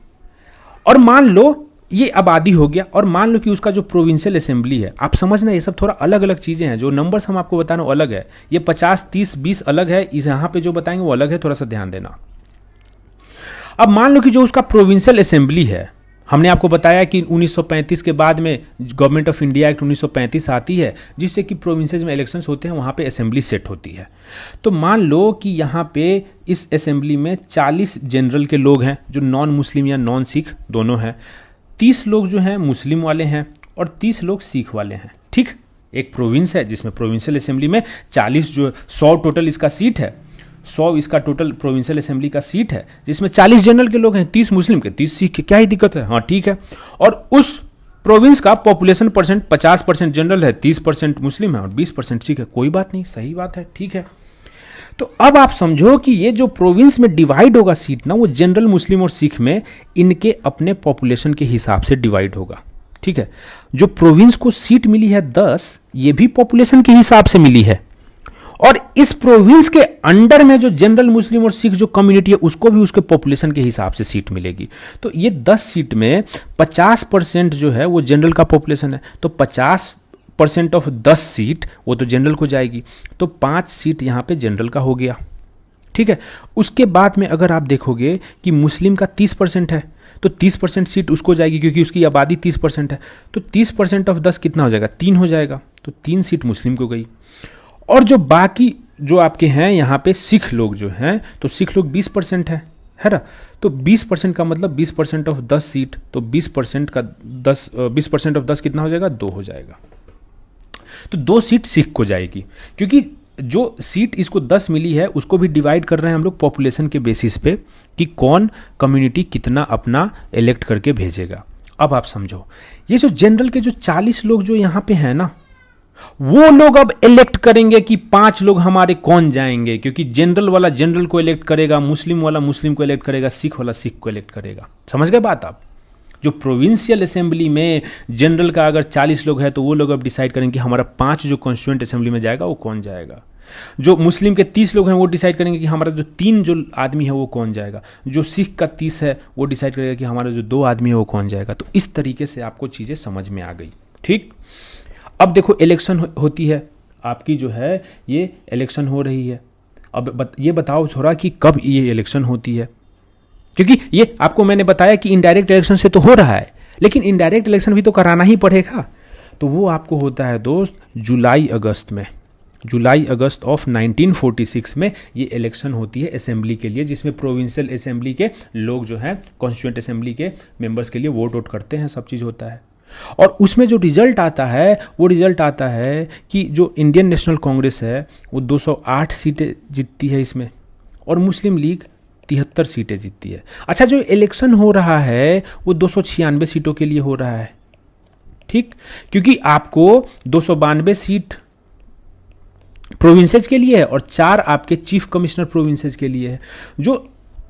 और मान लो ये आबादी हो गया, और मान लो कि उसका जो प्रोविंशियल असेंबली है, आप समझना ये सब थोड़ा अलग अलग चीजें हैं। जो नंबर्स हम आपको बता रहे हैं अलग है, ये 50, 30, 20 अलग है, इस यहां पे जो बताएंगे वो अलग है, थोड़ा सा ध्यान देना। अब मान लो कि जो उसका प्रोविंशियल असेंबली है, हमने आपको बताया कि 1935 के बाद में गवर्नमेंट ऑफ इंडिया एक्ट 1935 आती है, जिससे कि प्रोविंसेस में इलेक्शंस होते हैं, वहाँ पे असेंबली सेट होती है। तो मान लो कि यहाँ पे इस असेंबली में 40 जनरल के लोग हैं जो नॉन मुस्लिम या नॉन सिख दोनों हैं, 30 लोग जो हैं मुस्लिम वाले हैं और 30 लोग सिख वाले हैं। ठीक, एक प्रोविंस है जिसमें प्रोविंशियल असेंबली में 40 जो 100 टोटल इसका सीट है, 100 इसका टोटल प्रोविंशियल असेंबली का सीट है, जिसमें 40 जनरल के लोग हैं, 30 मुस्लिम के 30 सिख के, क्या ही दिक्कत है? हाँ ठीक है। और उस प्रोविंस का पॉपुलेशन परसेंट 50% जनरल है, 30% मुस्लिम है और 20% सिख है। कोई बात नहीं, सही बात है, ठीक है। तो अब आप समझो कि ये जो प्रोविंस में डिवाइड होगा सीट ना, वो जनरल, मुस्लिम और सिख में इनके अपने पॉपुलेशन के हिसाब से डिवाइड होगा। ठीक है, जो प्रोविंस को सीट मिली है 10, ये भी पॉपुलेशन के हिसाब से मिली है, और इस प्रोविंस के अंडर में जो जनरल, मुस्लिम और सिख जो कम्युनिटी है उसको भी उसके पॉपुलेशन के हिसाब से सीट मिलेगी। तो ये 10 सीट में 50% जो है वो जनरल का पॉपुलेशन है, तो 50% ऑफ 10 सीट वो तो जनरल को जाएगी, तो 5 सीट यहाँ पे जनरल का हो गया। ठीक है, उसके बाद में अगर आप देखोगे कि मुस्लिम का 30% है, तो 30% सीट उसको जाएगी क्योंकि उसकी आबादी 30% है, तो 30% ऑफ 10 कितना हो जाएगा? 3 हो जाएगा, तो 3 सीट मुस्लिम को गई। और जो बाकी जो आपके हैं यहाँ पे सिख लोग जो हैं, तो सिख लोग 20% है ना, तो 20% का मतलब 20% ऑफ 10 सीट, तो 20% का 20% ऑफ 10 कितना हो जाएगा? 2 हो जाएगा। तो 2 सीट सिख को जाएगी, क्योंकि जो सीट इसको 10 मिली है उसको भी डिवाइड कर रहे हैं हम लोग पॉपुलेशन के बेसिस पे कि कौन कम्युनिटी कितना अपना इलेक्ट करके भेजेगा। अब आप समझो, ये जो जनरल के जो 40 लोग जो यहाँ पे हैं ना, वो लोग अब इलेक्ट करेंगे कि 5 लोग हमारे कौन जाएंगे, क्योंकि जनरल वाला जनरल को इलेक्ट करेगा, मुस्लिम वाला मुस्लिम को इलेक्ट करेगा, सिख वाला सिख को इलेक्ट करेगा। समझ गए बात आप? जो प्रोविंशियल असेंबली में जनरल का अगर 40 लोग हैं तो वो लोग अब डिसाइड करेंगे कि हमारा 5 जो कॉन्स्टिट्यूएंट असेंबली में जाएगा वो कौन जाएगा। जो मुस्लिम के 30 लोग हैं वो डिसाइड करेंगे कि हमारा जो 3 जो आदमी है वो कौन जाएगा। जो सिख का 30 है वो डिसाइड करेगा कि हमारा जो 2 आदमी है वो कौन जाएगा। तो इस तरीके से आपको चीज़ें समझ में आ गई। ठीक, अब देखो इलेक्शन होती है आपकी, जो है ये इलेक्शन हो रही है। अब ये बताओ थोड़ा कि कब ये इलेक्शन होती है, क्योंकि ये आपको मैंने बताया कि इनडायरेक्ट इलेक्शन से तो हो रहा है, लेकिन इनडायरेक्ट इलेक्शन भी तो कराना ही पड़ेगा। तो वो आपको होता है दोस्त जुलाई अगस्त में, जुलाई अगस्त ऑफ 1946 में ये इलेक्शन होती है असेंबली के लिए, जिसमें प्रोविंशियल असेंबली के लोग जो हैं कॉन्स्टिट्यूएंट असेंबली के मेंबर्स के लिए वोट करते हैं, सब चीज़ होता है। और उसमें जो रिजल्ट आता है वो रिजल्ट आता है कि जो इंडियन नेशनल कांग्रेस है वो 208 सीटें जीतती है इसमें, और मुस्लिम लीग 73 सीटें जीतती है। अच्छा, जो इलेक्शन हो रहा है वो 296 सीटों के लिए हो रहा है। ठीक, क्योंकि आपको 292 सीट प्रोविंसेस के लिए है और 4 आपके चीफ कमिश्नर प्रोविंसेस के लिए है। जो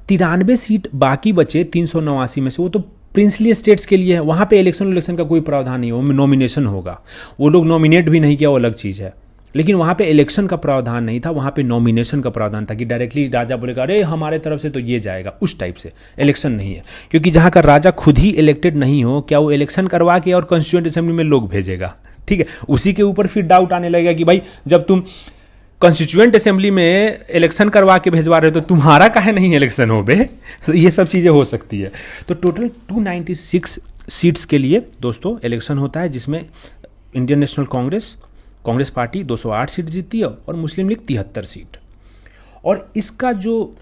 93 सीट बाकी बचे 389 में से, वो तो प्रिंसली स्टेट्स के लिए है। वहाँ पे इलेक्शन का कोई प्रावधान नहीं है, वो नॉमिनेशन होगा। वो लोग नॉमिनेट भी नहीं किया, वो अलग चीज़ है, लेकिन वहाँ पे इलेक्शन का प्रावधान नहीं था, वहाँ पे नॉमिनेशन का प्रावधान था कि डायरेक्टली राजा बोलेगा अरे हमारे तरफ से तो ये जाएगा, उस टाइप से इलेक्शन नहीं है। क्योंकि जहाँ का राजा खुद ही इलेक्टेड नहीं हो, क्या वो इलेक्शन करवा के और कॉन्स्टिट्यूएंट असेंबली में लोग भेजेगा? ठीक है, उसी के ऊपर फिर डाउट आने लगेगा कि भाई जब तुम कॉन्स्टिट्यूएंट असेंबली में इलेक्शन करवा के भेजवा रहे हो तो तुम्हारा काहे नहीं इलेक्शन हो बे? तो ये सब चीज़ें हो सकती है। तो टोटल 296 सीट्स के लिए दोस्तों इलेक्शन होता है, जिसमें Indian national Congress party 208 seat जीतती है और मुस्लिम लीग 73 सीट। और इसका जो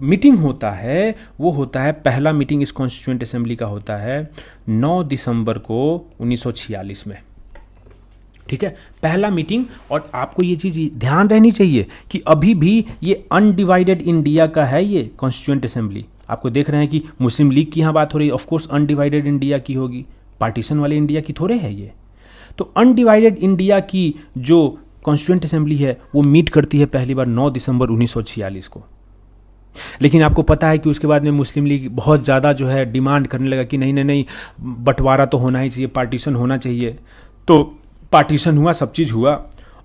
मीटिंग होता है वो होता है, पहला मीटिंग इस कॉन्स्टिट्यूएंट असेंबली का होता है 9 दिसंबर को 1946 में। ठीक है, पहला मीटिंग। और आपको ये चीज़ ध्यान रहनी चाहिए कि अभी भी ये अनडिवाइडेड इंडिया का है ये कॉन्स्टिट्यूएंट असेंबली। आपको देख रहे हैं कि मुस्लिम लीग की यहाँ बात हो रही है, ऑफकोर्स अनडिवाइडेड इंडिया की होगी, पार्टीशन वाले इंडिया की थोड़े है ये। तो अनडिवाइडेड इंडिया की जो कॉन्स्टिट्यूएंट असेंबली है वो मीट करती है पहली बार 9 दिसंबर 1946 को। लेकिन आपको पता है कि उसके बाद में मुस्लिम लीग बहुत ज़्यादा जो है डिमांड करने लगा कि नहीं नहीं नहीं, बंटवारा तो होना ही चाहिए, पार्टीशन होना चाहिए। तो पार्टीशन हुआ, सब चीज़ हुआ।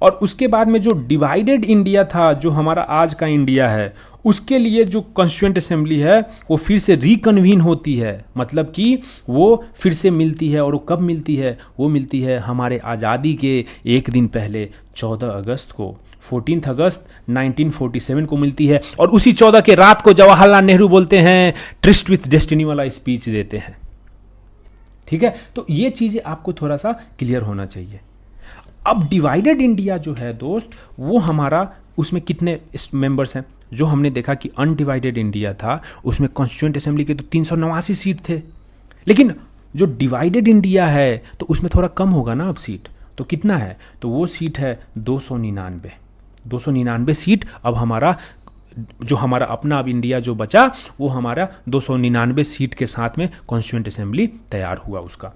और उसके बाद में जो डिवाइडेड इंडिया था, जो हमारा आज का इंडिया है, उसके लिए जो कॉन्स्टिट्यूएंट असेंबली है वो फिर से रिकन्वीन होती है, मतलब कि वो फिर से मिलती है। और वो कब मिलती है? वो मिलती है हमारे आज़ादी के एक दिन पहले 14 अगस्त को, 14 अगस्त 1947 को मिलती है। और उसी 14 के रात को जवाहरलाल नेहरू बोलते हैं ट्रिस्ट विथ डेस्टिनी वाला स्पीच देते हैं। ठीक है, तो ये चीज़ें आपको थोड़ा सा क्लियर होना चाहिए। अब डिवाइडेड इंडिया जो है दोस्त, वो हमारा उसमें कितने मेंबर्स हैं? जो हमने देखा कि अनडिवाइडेड इंडिया था उसमें कॉन्स्टिट्यूएंट असेंबली के तो 389 सीट थे, लेकिन जो डिवाइडेड इंडिया है तो उसमें थोड़ा कम होगा ना अब सीट, तो कितना है? तो वो सीट है 299। 299 सीट अब हमारा जो हमारा अपना अब इंडिया जो बचा वो हमारा 299 सीट के साथ में कॉन्स्टिट्यूएंट असेंबली तैयार हुआ उसका।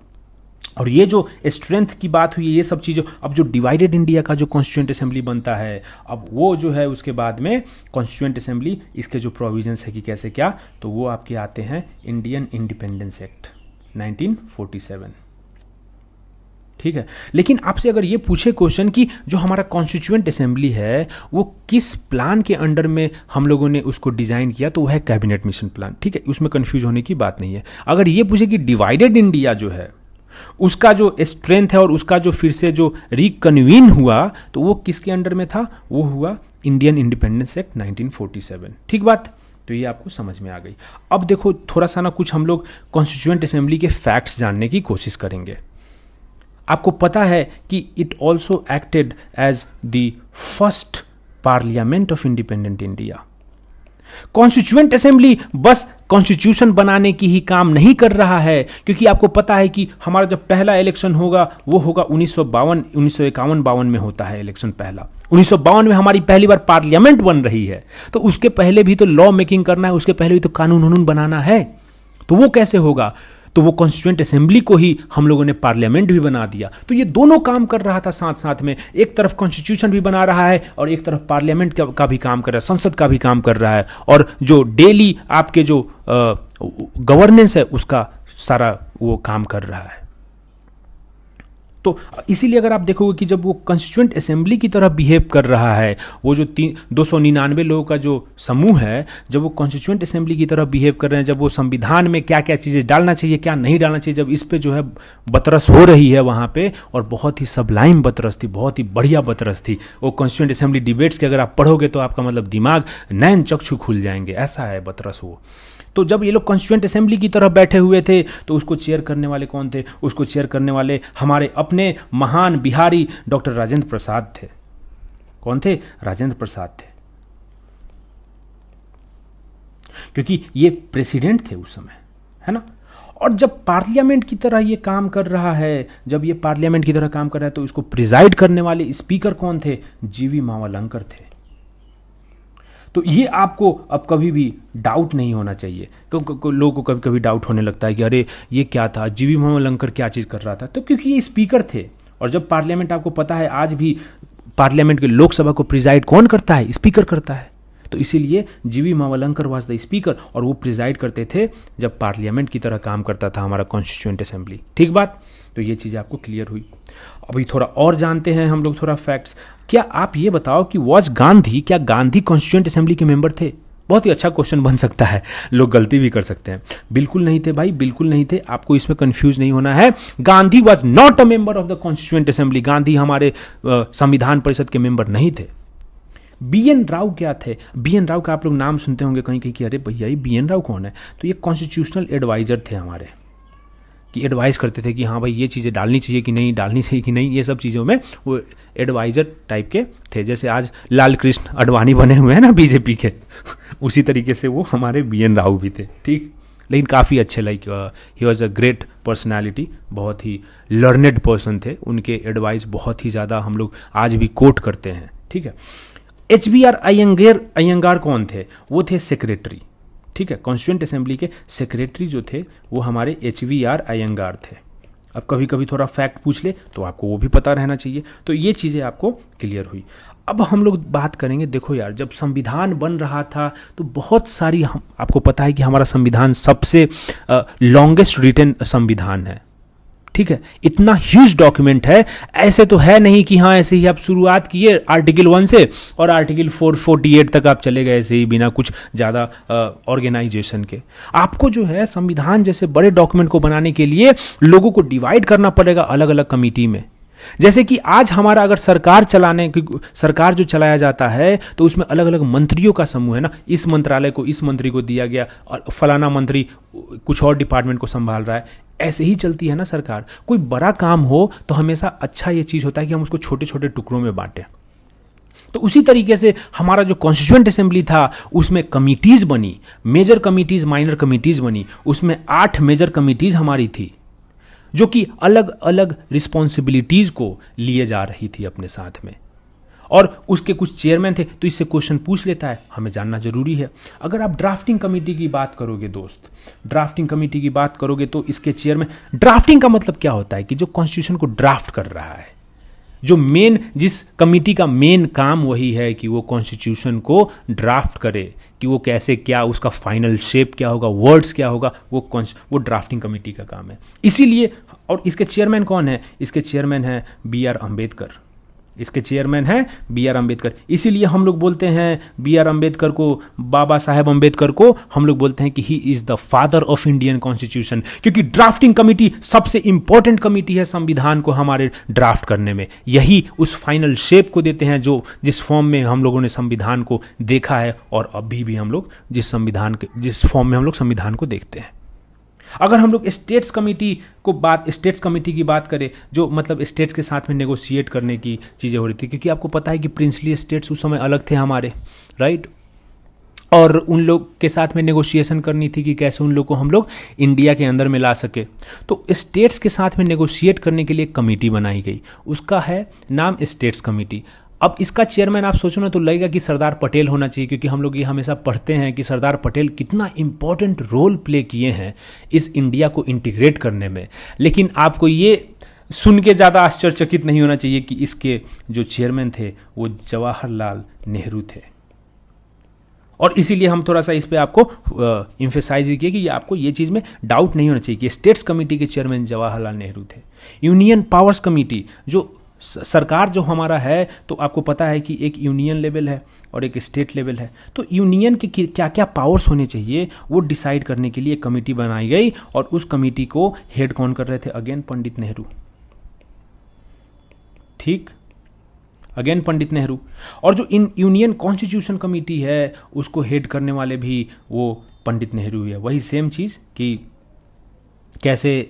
और ये जो स्ट्रेंथ की बात हुई, ये सब चीज़ें, अब जो डिवाइडेड इंडिया का जो कॉन्स्टिट्यूएंट असेंबली बनता है, अब वो जो है उसके बाद में कॉन्स्टिट्यूएंट असेंबली, इसके जो प्रोविजंस है कि कैसे क्या, तो वो आपके आते हैं इंडियन इंडिपेंडेंस एक्ट 1947। ठीक है, लेकिन आपसे अगर ये पूछे क्वेश्चन कि जो हमारा कॉन्स्टिट्यूएंट असेंबली है वो किस प्लान के अंडर में हम लोगों ने उसको डिज़ाइन किया, तो वो है कैबिनेट मिशन प्लान। ठीक है, उसमें कंफ्यूज होने की बात नहीं है। अगर ये पूछे कि डिवाइडेड इंडिया जो है उसका जो स्ट्रेंथ है और उसका जो फिर से जो रिकन्वीन हुआ, तो वो किसके अंडर में था? वो हुआ इंडियन इंडिपेंडेंस एक्ट 1947। ठीक बात, तो ये आपको समझ में आ गई। अब देखो थोड़ा सा ना कुछ हम लोग कॉन्स्टिट्यूएंट असेंबली के फैक्ट्स जानने की कोशिश करेंगे। आपको पता है कि it also acted as the first parliament of independent India. Constituent assembly बस कॉन्स्टिट्यूशन बनाने की ही काम नहीं कर रहा है, क्योंकि आपको पता है कि हमारा जब पहला इलेक्शन होगा वो होगा 1951 में होता है इलेक्शन पहला। 1952 में हमारी पहली बार पार्लियामेंट बन रही है, तो उसके पहले भी तो लॉ मेकिंग करना है, उसके पहले भी तो कानून वानून बनाना है। तो वो कैसे होगा? तो वो कॉन्स्टिट्यूएंट असेंबली को ही हम लोगों ने पार्लियामेंट भी बना दिया। तो ये दोनों काम कर रहा था साथ साथ में, एक तरफ कॉन्स्टिट्यूशन भी बना रहा है और एक तरफ पार्लियामेंट का भी काम कर रहा है, संसद का भी काम कर रहा है, और जो डेली आपके जो गवर्नेंस है उसका सारा वो काम कर रहा है। तो इसीलिए अगर आप देखोगे कि जब वो कॉन्स्टिट्यूएंट असेंबली की तरह बिहेव कर रहा है, वो जो 299 लोगों का जो समूह है, जब वो कॉन्स्टिट्यूएंट असेंबली की तरह बिहेव कर रहे हैं, जब वो संविधान में क्या क्या चीज़ें डालना चाहिए क्या नहीं डालना चाहिए, जब इस पे जो है बतरस हो रही है वहाँ पे, और बहुत ही सबलाइम बतरस थी, बहुत ही बढ़िया बतरस थी वो कॉन्स्टिट्यूएंट असेंबली डिबेट्स के। अगर आप पढ़ोगे तो आपका मतलब दिमाग नैन चक्षु खुल जाएंगे, ऐसा है बतरस वो। तो जब ये लोग कॉन्स्टिट्यूएंट असेंबली की तरह बैठे हुए थे, तो उसको चेयर करने वाले कौन थे? उसको चेयर करने वाले हमारे अपने महान बिहारी डॉक्टर राजेंद्र प्रसाद थे। कौन थे? राजेंद्र प्रसाद थे, क्योंकि ये प्रेसिडेंट थे उस समय, है ना। और जब पार्लियामेंट की तरह ये काम कर रहा है, जब ये पार्लियामेंट की तरह काम कर रहा है, तो इसको प्रिजाइड करने वाले स्पीकर कौन थे? जीवी मावलंकर थे। तो ये आपको अब कभी भी डाउट नहीं होना चाहिए, क्योंकि लोगों को कभी कभी डाउट होने लगता है कि अरे ये क्या था, जीवी मावलंकर क्या चीज़ कर रहा था। तो क्योंकि ये स्पीकर थे, और जब पार्लियामेंट, आपको पता है आज भी पार्लियामेंट के लोकसभा को प्रिजाइड कौन करता है? स्पीकर करता है। तो इसीलिए जीवी मावलंकर वाज द स्पीकर, और वो प्रिजाइड करते थे जब पार्लियामेंट की तरह काम करता था हमारा कॉन्स्टिट्यूएंट असेंबली। ठीक बात, तो ये चीज़ें आपको क्लियर हुई। अभी थोड़ा और जानते हैं हम लोग, थोड़ा फैक्ट्स। क्या आप ये बताओ कि वॉज गांधी, क्या गांधी कॉन्स्टिट्यूएंट असेंबली के मेंबर थे? बहुत ही अच्छा क्वेश्चन बन सकता है, लोग गलती भी कर सकते हैं। बिल्कुल नहीं थे भाई, बिल्कुल नहीं थे, आपको इसमें कंफ्यूज नहीं होना है। Gandhi was not a member of the constituent assembly. Gandhi हमारे संविधान परिषद के मेंबर नहीं थे। बी एन राव क्या थे? बी एन राव का आप लोग नाम सुनते होंगे कहीं कहीं कि अरे भैया ये बी एन राव कौन है? तो ये कॉन्स्टिट्यूशनल एडवाइजर थे हमारे, कि एडवाइस करते थे कि हाँ भाई ये चीज़ें डालनी चाहिए कि नहीं, डालनी चाहिए कि नहीं, ये सब चीज़ों में वो एडवाइज़र टाइप के थे। जैसे आज लाल कृष्ण अडवाणी बने हुए हैं ना बीजेपी के, उसी तरीके से वो हमारे बी एन राव भी थे। ठीक, लेकिन काफ़ी अच्छे, like he was a great personality, बहुत ही लर्नेड पर्सन थे। उनके एडवाइस बहुत ही ज़्यादा हम लोग आज भी कोट करते हैं। ठीक है, HBR अयंगार कौन थे? वो थे सेक्रेटरी। ठीक है, कॉन्स्टिट्यूएंट असेंबली के सेक्रेटरी जो थे वो हमारे HBR अयंगार थे। अब कभी कभी थोड़ा फैक्ट पूछ ले तो आपको वो भी पता रहना चाहिए। तो ये चीज़ें आपको क्लियर हुई। अब हम लोग बात करेंगे, देखो यार, जब संविधान बन रहा था तो बहुत सारी, आपको पता है कि हमारा संविधान सबसे लॉन्गेस्ट रिटन संविधान है। ठीक है, इतना ह्यूज डॉक्यूमेंट है। ऐसे तो है नहीं कि हाँ ऐसे ही आप शुरुआत किए आर्टिकल 1 से और आर्टिकल 448 तक आप चले गए ऐसे ही बिना कुछ ज़्यादा ऑर्गेनाइजेशन के। आपको जो है संविधान जैसे बड़े डॉक्यूमेंट को बनाने के लिए लोगों को डिवाइड करना पड़ेगा अलग अलग कमेटी में। जैसे कि आज हमारा अगर सरकार जो चलाया जाता है तो उसमें अलग अलग मंत्रियों का समूह है ना, इस मंत्रालय को इस मंत्री को दिया गया और फलाना मंत्री कुछ और डिपार्टमेंट को संभाल रहा है। ऐसे ही चलती है ना सरकार। कोई बड़ा काम हो तो हमेशा अच्छा ये चीज़ होता है कि हम उसको छोटे छोटे टुकड़ों में बांटें। तो उसी तरीके से हमारा जो कॉन्स्टिट्यूएंट असेंबली था उसमें कमिटीज बनी, मेजर कमिटीज माइनर कमिटीज बनी। उसमें 8 मेजर कमिटीज हमारी थी जो कि अलग अलग रिस्पॉन्सिबिलिटीज को लिए जा रही थी अपने साथ में, और उसके कुछ चेयरमैन थे। तो इससे क्वेश्चन पूछ लेता है, हमें जानना जरूरी है। अगर आप ड्राफ्टिंग कमेटी की बात करोगे दोस्त, ड्राफ्टिंग कमेटी की बात करोगे तो इसके चेयरमैन, ड्राफ्टिंग का मतलब क्या होता है कि जो कॉन्स्टिट्यूशन को ड्राफ्ट कर रहा है, जो मेन, जिस कमेटी का मेन काम वही है कि वो कॉन्स्टिट्यूशन को ड्राफ्ट करे, कि वो कैसे, क्या उसका फाइनल शेप क्या होगा, वर्ड्स क्या होगा, वो ड्राफ्टिंग कमेटी का काम है। इसीलिए, और इसके चेयरमैन कौन है? इसके चेयरमैन है बी आर अम्बेडकर। इसके चेयरमैन है बी आर अम्बेडकर। इसीलिए हम लोग बोलते हैं बी आर अम्बेडकर को, बाबा साहेब अम्बेडकर को हम लोग बोलते हैं कि he is the father of Indian constitution, क्योंकि ड्राफ्टिंग कमेटी सबसे इंपॉर्टेंट कमेटी है संविधान को हमारे ड्राफ्ट करने में। यही उस फाइनल शेप को देते हैं जो जिस फॉर्म में हम लोगों ने संविधान को देखा है, और अभी भी हम लोग जिस फॉर्म में हम लोग संविधान को देखते हैं। अगर हम लोग स्टेट्स कमेटी की बात करें, जो मतलब स्टेट्स के साथ में नेगोशिएट करने की चीज़ें हो रही थी, क्योंकि आपको पता है कि प्रिंसली स्टेट्स उस समय अलग थे हमारे, राइट, और उन लोग के साथ में नेगोशिएशन करनी थी कि कैसे उन लोग को हम लोग इंडिया के अंदर में ला सके। तो स्टेट्स के साथ में नेगोशिएट करने के लिए कमेटी बनाई गई, उसका है नाम स्टेट्स कमेटी। अब इसका चेयरमैन आप सोचो ना तो लगेगा कि सरदार पटेल होना चाहिए, क्योंकि हम लोग ये हमेशा पढ़ते हैं कि सरदार पटेल कितना इंपॉर्टेंट रोल प्ले किए हैं इस इंडिया को इंटीग्रेट करने में। लेकिन आपको ये सुन के ज़्यादा आश्चर्यचकित नहीं होना चाहिए कि इसके जो चेयरमैन थे वो जवाहरलाल नेहरू थे। और इसीलिए हम थोड़ा सा इस पे आपको इम्फेसाइज भी किया कि आपको ये चीज़ में डाउट नहीं होना चाहिए कि स्टेट्स कमेटी के चेयरमैन जवाहरलाल नेहरू थे। यूनियन पावर्स कमेटी, जो सरकार जो हमारा है, तो आपको पता है कि एक यूनियन लेवल है और एक स्टेट लेवल है। तो यूनियन के क्या क्या पावर्स होने चाहिए वो डिसाइड करने के लिए कमेटी बनाई गई, और उस कमेटी को हेड कौन कर रहे थे? अगेन पंडित नेहरू। ठीक, अगेन पंडित नेहरू। और जो यूनियन कॉन्स्टिट्यूशन कमेटी है उसको हेड करने वाले भी वो पंडित नेहरू है। वही सेम चीज़ कि कैसे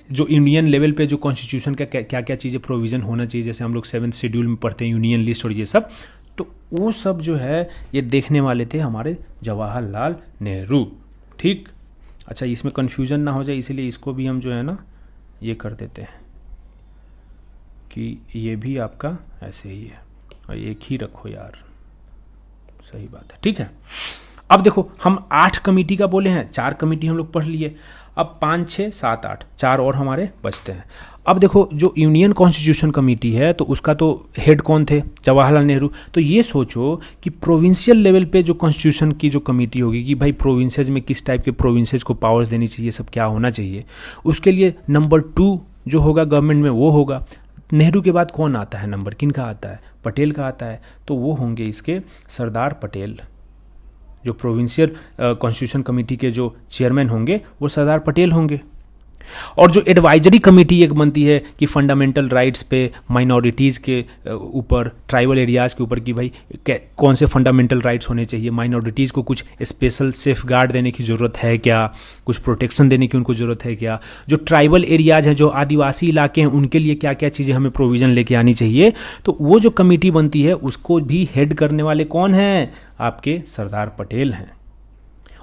जो इंडियन लेवल पे जो कॉन्स्टिट्यूशन का क्या क्या चीज़ें प्रोविज़न होना चाहिए, जैसे हम लोग 7th शेड्यूल में पढ़ते हैं यूनियन लिस्ट और ये सब, तो वो सब जो है ये देखने वाले थे हमारे जवाहरलाल नेहरू। ठीक, अच्छा, इसमें कन्फ्यूजन ना हो जाए इसीलिए इसको भी हम जो है ना ये कर देते हैं कि ये भी आपका ऐसे ही है, और एक ही रखो यार, सही बात है। ठीक है, अब देखो हम 8 कमेटी का बोले हैं, 4 कमेटी हम लोग पढ़ लिए, अब 5, 6, 7, 8 4 और हमारे बचते हैं। अब देखो जो यूनियन कॉन्स्टिट्यूशन कमेटी है तो उसका तो हेड कौन थे? जवाहरलाल नेहरू। तो ये सोचो कि प्रोविंशियल लेवल पे जो कॉन्स्टिट्यूशन की जो कमेटी होगी कि भाई प्रोविंसेज में किस टाइप के प्रोविंसेज को पावर्स देनी चाहिए, सब क्या होना चाहिए, उसके लिए नंबर 2 जो होगा गवर्नमेंट में वो होगा। नेहरू के बाद कौन आता है नंबर, किन का आता है? पटेल का आता है। तो वो होंगे इसके सरदार पटेल। जो प्रोविंशियल कॉन्स्टिट्यूशन कमेटी के जो चेयरमैन होंगे वो सरदार पटेल होंगे। और जो एडवाइजरी कमेटी एक बनती है कि फंडामेंटल राइट्स पे, माइनॉरिटीज़ के ऊपर, ट्राइबल एरियाज़ के ऊपर, कि भाई कौन से फंडामेंटल राइट्स होने चाहिए, माइनॉरिटीज़ को कुछ स्पेशल सेफ गार्ड देने की ज़रूरत है क्या, कुछ प्रोटेक्शन देने की उनको ज़रूरत है क्या, जो ट्राइबल एरियाज़ हैं, जो आदिवासी इलाके हैं, उनके लिए क्या क्या चीज़ें हमें प्रोविज़न लेके आनी चाहिए। तो वो जो कमेटी बनती है उसको भी हेड करने वाले कौन हैं? आपके सरदार पटेल हैं।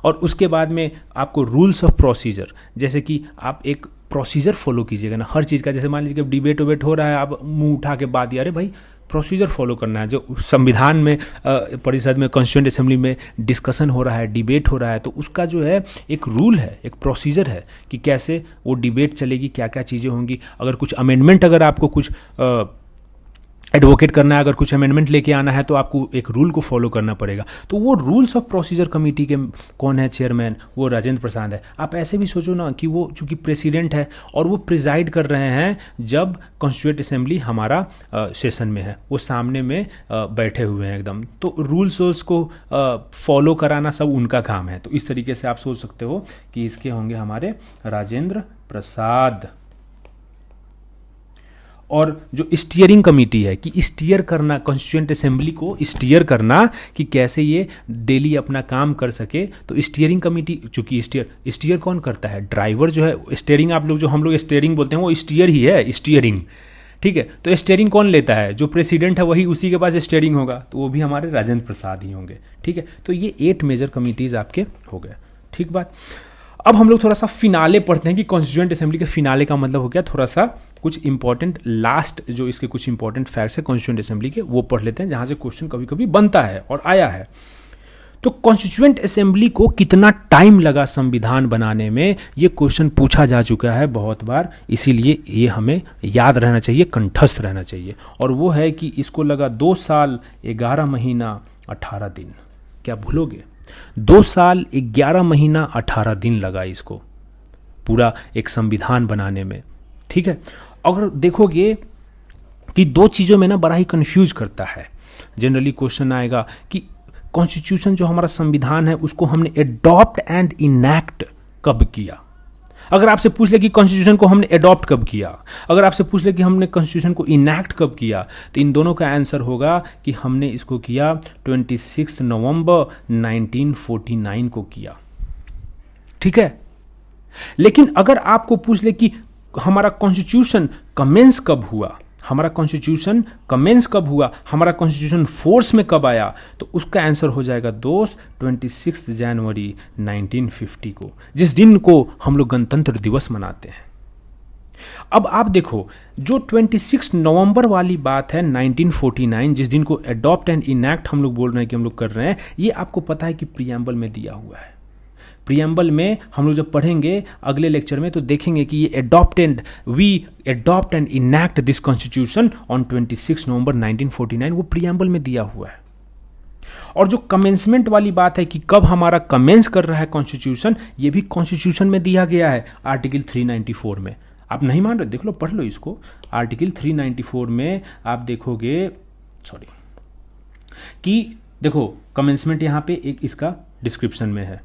और उसके बाद में आपको रूल्स ऑफ प्रोसीजर, जैसे कि आप एक प्रोसीजर फॉलो कीजिएगा ना हर चीज़ का। जैसे मान लीजिए कि डिबेट उबेट हो रहा है, आप मुंह उठा के बात, अरे भाई प्रोसीजर फॉलो करना है। जो संविधान में परिषद में, कॉन्स्टिट्यूएंट असेंबली में डिस्कशन हो रहा है, डिबेट हो रहा है, तो उसका जो है एक रूल है, एक प्रोसीजर है कि कैसे वो डिबेट चलेगी, क्या क्या चीज़ें होंगी। अगर कुछ अमेंडमेंट, अगर आपको कुछ एडवोकेट करना है, अगर कुछ अमेंडमेंट लेके आना है, तो आपको एक रूल को फॉलो करना पड़ेगा। तो वो रूल्स ऑफ प्रोसीजर कमेटी के कौन है चेयरमैन? वो राजेंद्र प्रसाद है। आप ऐसे भी सोचो ना कि वो चूंकि प्रेसिडेंट है और वो प्रिजाइड कर रहे हैं जब कॉन्स्टिट्यूएंट असेंबली हमारा सेशन में है, वो सामने में बैठे हुए हैं एकदम। तो रूल्स को फॉलो कराना सब उनका काम है। तो इस तरीके से आप सोच सकते हो कि इसके होंगे हमारे राजेंद्र प्रसाद। और जो स्टीयरिंग कमेटी है कि स्टीयर करना, कॉन्स्टिट्यूएंट असेंबली को स्टीयर करना कि कैसे ये डेली अपना काम कर सके। तो स्टीयरिंग कमेटी, चूंकि स्टीयर कौन करता है, ड्राइवर जो है। स्टीयरिंग आप लोग जो हम लोग स्टीयरिंग बोलते हैं वो स्टीयर ही है, स्टीयरिंग, ठीक है। तो स्टीयरिंग कौन लेता है, जो प्रेसिडेंट है वही, उसी के पास स्टीयरिंग होगा, तो वो भी हमारे राजेंद्र प्रसाद ही होंगे, ठीक है। तो ये 8 मेजर कमिटीज़ आपके हो गए, ठीक बात। अब हम लोग थोड़ा सा फिनाले पढ़ते हैं कि कॉन्स्टिट्यूएंट असेंबली के फिनाले का मतलब हो गया थोड़ा सा कुछ इंपॉर्टेंट लास्ट जो इसके कुछ इंपॉर्टेंट फैक्ट्स है कॉन्स्टिट्यूएंट असेंबली के, वो पढ़ लेते हैं जहां से क्वेश्चन कभी कभी बनता है और आया है। तो कॉन्स्टिट्यूएंट असेंबली को कितना टाइम लगा संविधान बनाने में, ये क्वेश्चन पूछा जा चुका है बहुत बार, इसीलिए ये हमें याद रहना चाहिए, कंठस्थ रहना चाहिए। और वो है कि इसको लगा 2 साल 11 महीना 18 दिन। क्या भूलोगे, 2 साल 11 महीना 18 दिन लगा इसको पूरा एक संविधान बनाने में, ठीक है। अगर देखोगे कि 2 चीज़ों में ना बड़ा ही कंफ्यूज करता है, जनरली क्वेश्चन आएगा कि कॉन्स्टिट्यूशन जो हमारा संविधान है उसको हमने एडॉप्ट एंड इनैक्ट कब किया। अगर आपसे पूछ ले कि कॉन्स्टिट्यूशन को हमने एडॉप्ट कब किया, अगर आपसे पूछ ले कि हमने कॉन्स्टिट्यूशन को इनैक्ट कब किया, तो इन दोनों का आंसर होगा कि हमने इसको किया 26 नवंबर 1949 को किया, ठीक है। लेकिन अगर आपको पूछ ले कि हमारा कॉन्स्टिट्यूशन कमेंस कब हुआ, हमारा कॉन्स्टिट्यूशन कमेंस कब हुआ, हमारा कॉन्स्टिट्यूशन फोर्स में कब आया, तो उसका आंसर हो जाएगा दोस्त 26 जनवरी 1950 को, जिस दिन को हम लोग गणतंत्र दिवस मनाते हैं। अब आप देखो, जो 26 नवंबर वाली बात है 1949, जिस दिन को एडॉप्ट एंड इनैक्ट हम लोग बोल रहे हैं कि हम लोग कर रहे हैं, ये आपको पता है कि प्रीएम्बल में दिया हुआ है। प्रीएम्बल में हम लोग जब पढ़ेंगे अगले लेक्चर में तो देखेंगे कि ये we adopt and enact this constitution on 26 November 1949, वो प्रीएम्बल में दिया हुआ है। और जो कमेंसमेंट वाली बात है कि कब हमारा कमेंस कर रहा है कॉन्स्टिट्यूशन, ये भी कॉन्स्टिट्यूशन में दिया गया है आर्टिकल 394 में। आप नहीं मान रहे, देख लो, पढ़ लो इसको। आर्टिकल 394 में आप देखोगे, कि देखो कमेंसमेंट यहां पे एक इसका डिस्क्रिप्शन में है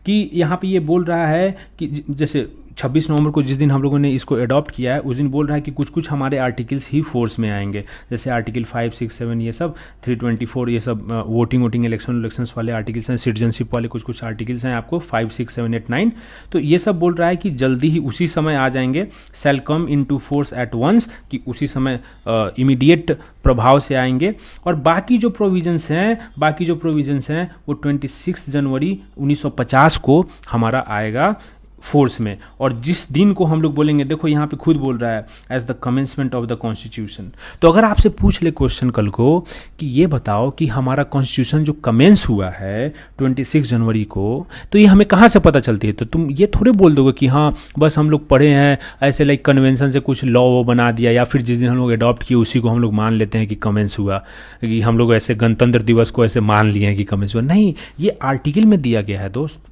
कि यहाँ पे ये बोल रहा है कि जैसे 26 नवंबर को जिस दिन हम लोगों ने इसको अडॉप्ट किया है, उस दिन बोल रहा है कि कुछ कुछ हमारे आर्टिकल्स ही फोर्स में आएंगे, जैसे आर्टिकल 5, 6, 7 ये सब, 324 ये सब वोटिंग इलेक्शंस वाले आर्टिकल्स हैं, सिटीजनशिप वाले कुछ कुछ आर्टिकल्स हैं आपको 5, 6, 7, 8, 9। तो ये सब बोल रहा है कि जल्दी ही उसी समय आ जाएंगे, shall come into force at once, कि उसी समय इमीडिएट प्रभाव से आएंगे। और बाकी जो प्रोविजंस हैं वो 26 जनवरी 1950 को हमारा आएगा फोर्स में। और जिस दिन को हम लोग बोलेंगे, देखो यहाँ पे खुद बोल रहा है as the commencement of the constitution. तो अगर आपसे पूछ ले क्वेश्चन कल को कि ये बताओ कि हमारा कॉन्स्टिट्यूशन जो कमेंस हुआ है 26 जनवरी को, तो ये हमें कहाँ से पता चलती है, तो तुम ये थोड़े बोल दोगे कि हाँ बस हम लोग पढ़े हैं ऐसे, लाइक कन्वेंशन से कुछ लॉ वो बना दिया, या फिर जिस दिन हम लोग अडॉप्ट किए उसी को हम लोग मान लेते हैं कि कमेंस हुआ, कि हम लोग ऐसे गणतंत्र दिवस को ऐसे मान लिए हैं कि कमेंस हुआ। नहीं, ये आर्टिकल में दिया गया है दोस्त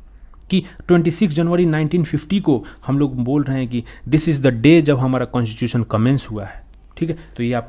कि 26 जनवरी 1950 को हम लोग बोल रहे हैं कि दिस इज़ द डे जब हमारा कॉन्स्टिट्यूशन कमेंस हुआ है, ठीक है। तो ये आप